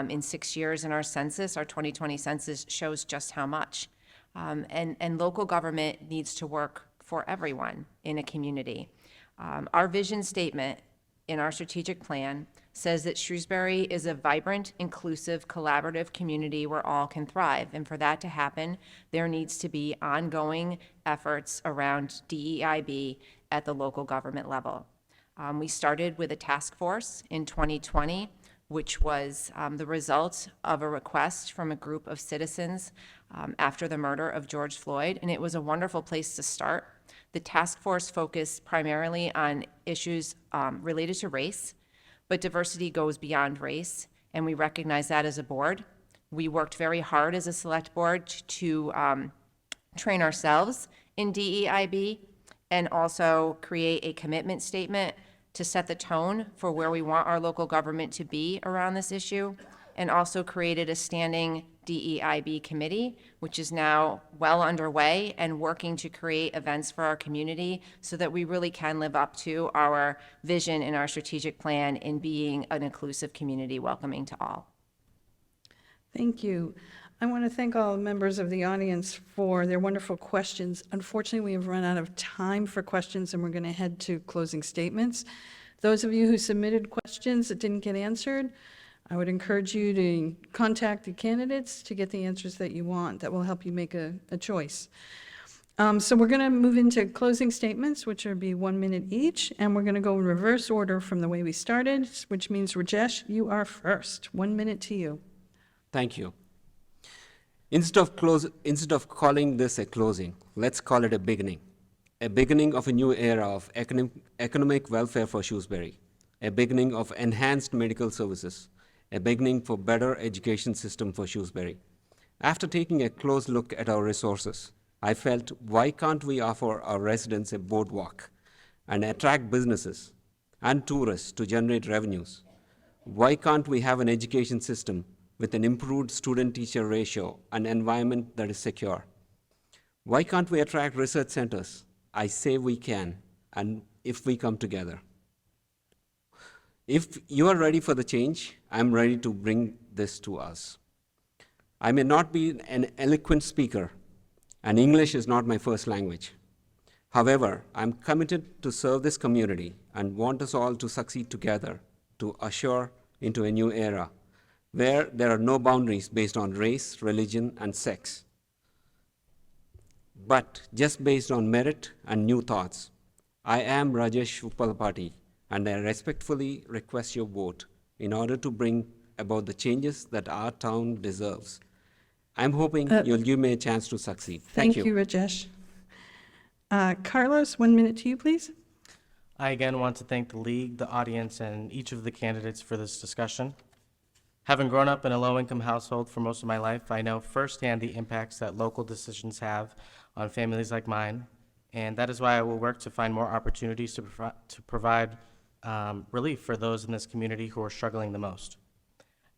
in 6 years, and our census, our 2020 census, shows just how much. And local government needs to work for everyone in a community. Our vision statement in our strategic plan says that Shrewsbury is a vibrant, inclusive, collaborative community where all can thrive. And for that to happen, there needs to be ongoing efforts around DEIB at the local government level. We started with a task force in 2020, which was the result of a request from a group of citizens after the murder of George Floyd, and it was a wonderful place to start. The task force focused primarily on issues related to race, but diversity goes beyond race, and we recognize that as a board. We worked very hard as a select board to train ourselves in DEIB and also create a commitment statement to set the tone for where we want our local government to be around this issue, and also created a standing DEIB committee, which is now well underway and working to create events for our community so that we really can live up to our vision in our strategic plan in being an inclusive community welcoming to all. Thank you. I want to thank all members of the audience for their wonderful questions. Unfortunately, we have run out of time for questions, and we're going to head to closing statements. Those of you who submitted questions that didn't get answered, I would encourage you to contact the candidates to get the answers that you want. That will help you make a choice. So we're going to move into closing statements, which will be 1 minute each, and we're going to go in reverse order from the way we started, which means, Rajesh, you are first. 1 minute to you. Thank you. Instead of calling this a closing, let's call it a beginning of a new era of economic welfare for Shrewsbury, a beginning of enhanced medical services, a beginning for better education system for Shrewsbury. After taking a close look at our resources, I felt, why can't we offer our residents a boardwalk and attract businesses and tourists to generate revenues? Why can't we have an education system with an improved student-teacher ratio and environment that is secure? Why can't we attract research centers? I say we can, and if we come together. If you are ready for the change, I'm ready to bring this to us. I may not be an eloquent speaker, and English is not my first language. However, I'm committed to serve this community and want us all to succeed together to usher into a new era where there are no boundaries based on race, religion, and sex, but just based on merit and new thoughts. I am Rajesh Uppalapati, and I respectfully request your vote in order to bring about the changes that our town deserves. I'm hoping you'll give me a chance to succeed. Thank you. Thank you, Rajesh. Carlos, 1 minute to you, please. I again want to thank the league, the audience, and each of the candidates for this discussion. Having grown up in a low-income household for most of my life, I know firsthand the impacts that local decisions have on families like mine, and that is why I will work to find more opportunities to provide relief for those in this community who are struggling the most.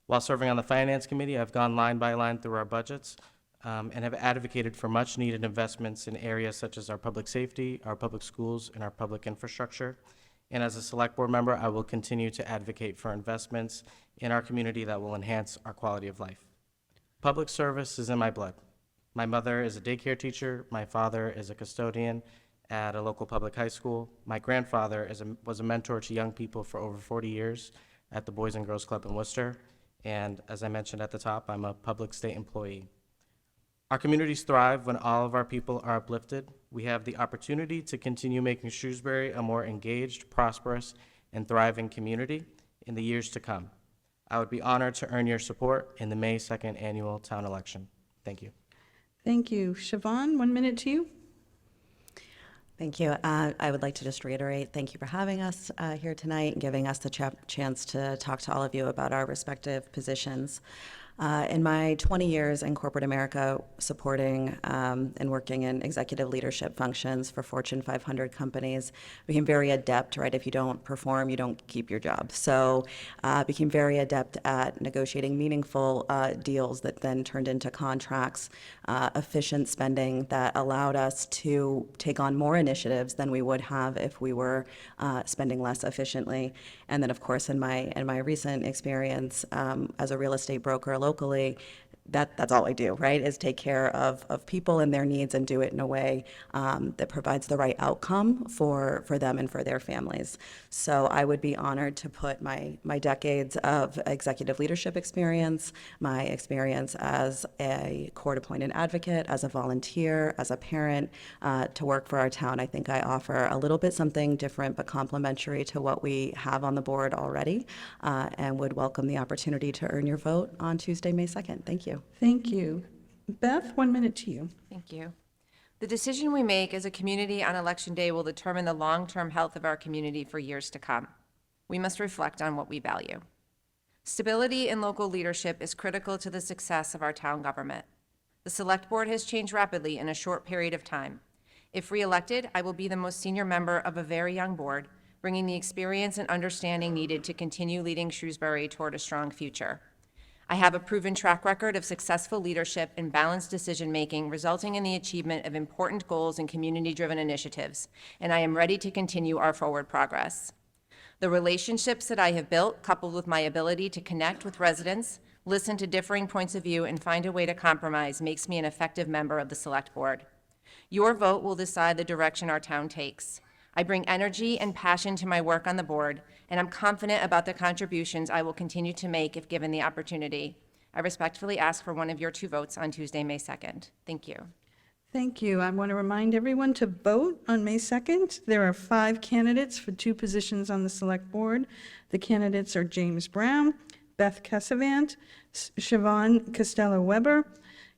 While serving on the Finance Committee, I've gone line by line through our budgets and have advocated for much-needed investments in areas such as our public safety, our public schools, and our public infrastructure. And as a Select Board member, I will continue to advocate for investments in our community that will enhance our quality of life. Public service is in my blood. My mother is a daycare teacher. My father is a custodian at a local public high school. My grandfather was a mentor to young people for over 40 years at the Boys and Girls Club in Worcester. And as I mentioned at the top, I'm a public state employee. Our communities thrive when all of our people are uplifted. We have the opportunity to continue making Shrewsbury a more engaged, prosperous, and thriving community in the years to come. I would be honored to earn your support in the May 2nd annual town election. Thank you. Thank you. Siobhan, 1 minute to you. Thank you. I would like to just reiterate, thank you for having us here tonight and giving us the chance to talk to all of you about our respective positions. In my 20 years in corporate America, supporting and working in executive leadership functions for Fortune 500 companies, became very adept, right? If you don't perform, you don't keep your job. So became very adept at negotiating meaningful deals that then turned into contracts, efficient spending that allowed us to take on more initiatives than we would have if we were spending less efficiently. And then, of course, in my recent experience as a real estate broker locally, that's all I do, right, is take care of people and their needs and do it in a way that provides the right outcome for them and for their families. So I would be honored to put my decades of executive leadership experience, my experience as a court-appointed advocate, as a volunteer, as a parent, to work for our town. I think I offer a little bit something different but complementary to what we have on the board already, and would welcome the opportunity to earn your vote on Tuesday, May 2nd. Thank you. Thank you. Beth, 1 minute to you. Thank you. The decision we make as a community on Election Day will determine the long-term health of our community for years to come. We must reflect on what we value. Stability in local leadership is critical to the success of our town government. The Select Board has changed rapidly in a short period of time. If re-elected, I will be the most senior member of a very young board, bringing the experience and understanding needed to continue leading Shrewsbury toward a strong future. I have a proven track record of successful leadership and balanced decision-making, resulting in the achievement of important goals and community-driven initiatives, and I am ready to continue our forward progress. The relationships that I have built, coupled with my ability to connect with residents, listen to differing points of view, and find a way to compromise, makes me an effective member of the Select Board. Your vote will decide the direction our town takes. I bring energy and passion to my work on the board, and I'm confident about the contributions I will continue to make if given the opportunity. I respectfully ask for one of your 2 votes on Tuesday, May 2nd. Thank you. Thank you. I want to remind everyone to vote on May 2nd. There are 5 candidates for 2 positions on the Select Board. The candidates are James Brown, Beth Cassavant, Siobhan Costello-Weber,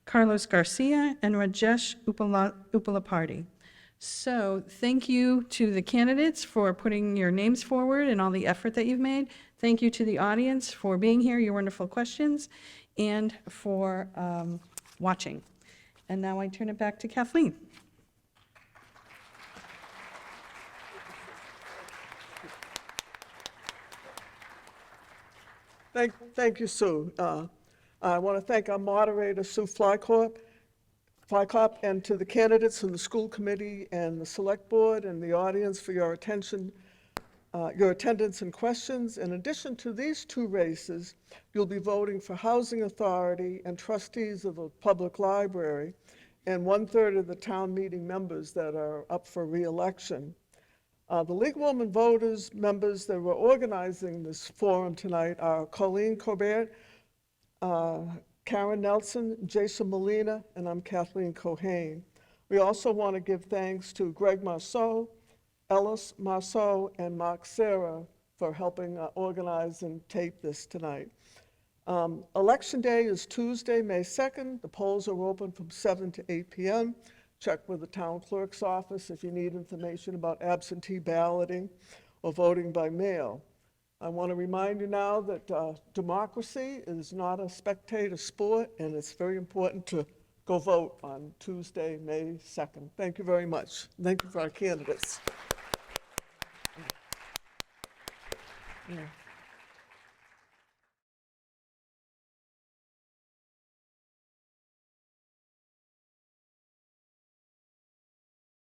Carlos Garcia, and Rajesh Uppalaparty. So thank you to the candidates for putting your names forward and all the effort that you've made. Thank you to the audience for being here, your wonderful questions, and for watching. And now I turn it back to Kathleen. Thank you, Sue. I want to thank our moderator, Sue Flycorp, and to the candidates and the school committee and the select board and the audience for your attention, your attendance and questions. In addition to these 2 races, you'll be voting for Housing Authority and trustees of the public library, and 1/3 of the town meeting members that are up for re-election. The League of Women Voters members that were organizing this forum tonight are Colleen Corbett, Karen Nelson, Jason Molina, and I'm Kathleen Cohane. We also want to give thanks to Greg Marceau, Ellis Marceau, and Mark Serra for helping organize and tape this tonight. Election Day is Tuesday, May 2nd. The polls are open from 7 to 8 p.m. Check with the town clerk's office if you need information about absentee balloting or voting by mail. I want to remind you now that democracy is not a spectator sport, and it's very important to go vote on Tuesday, May 2nd. Thank you very much. Thank you for our candidates. Yeah.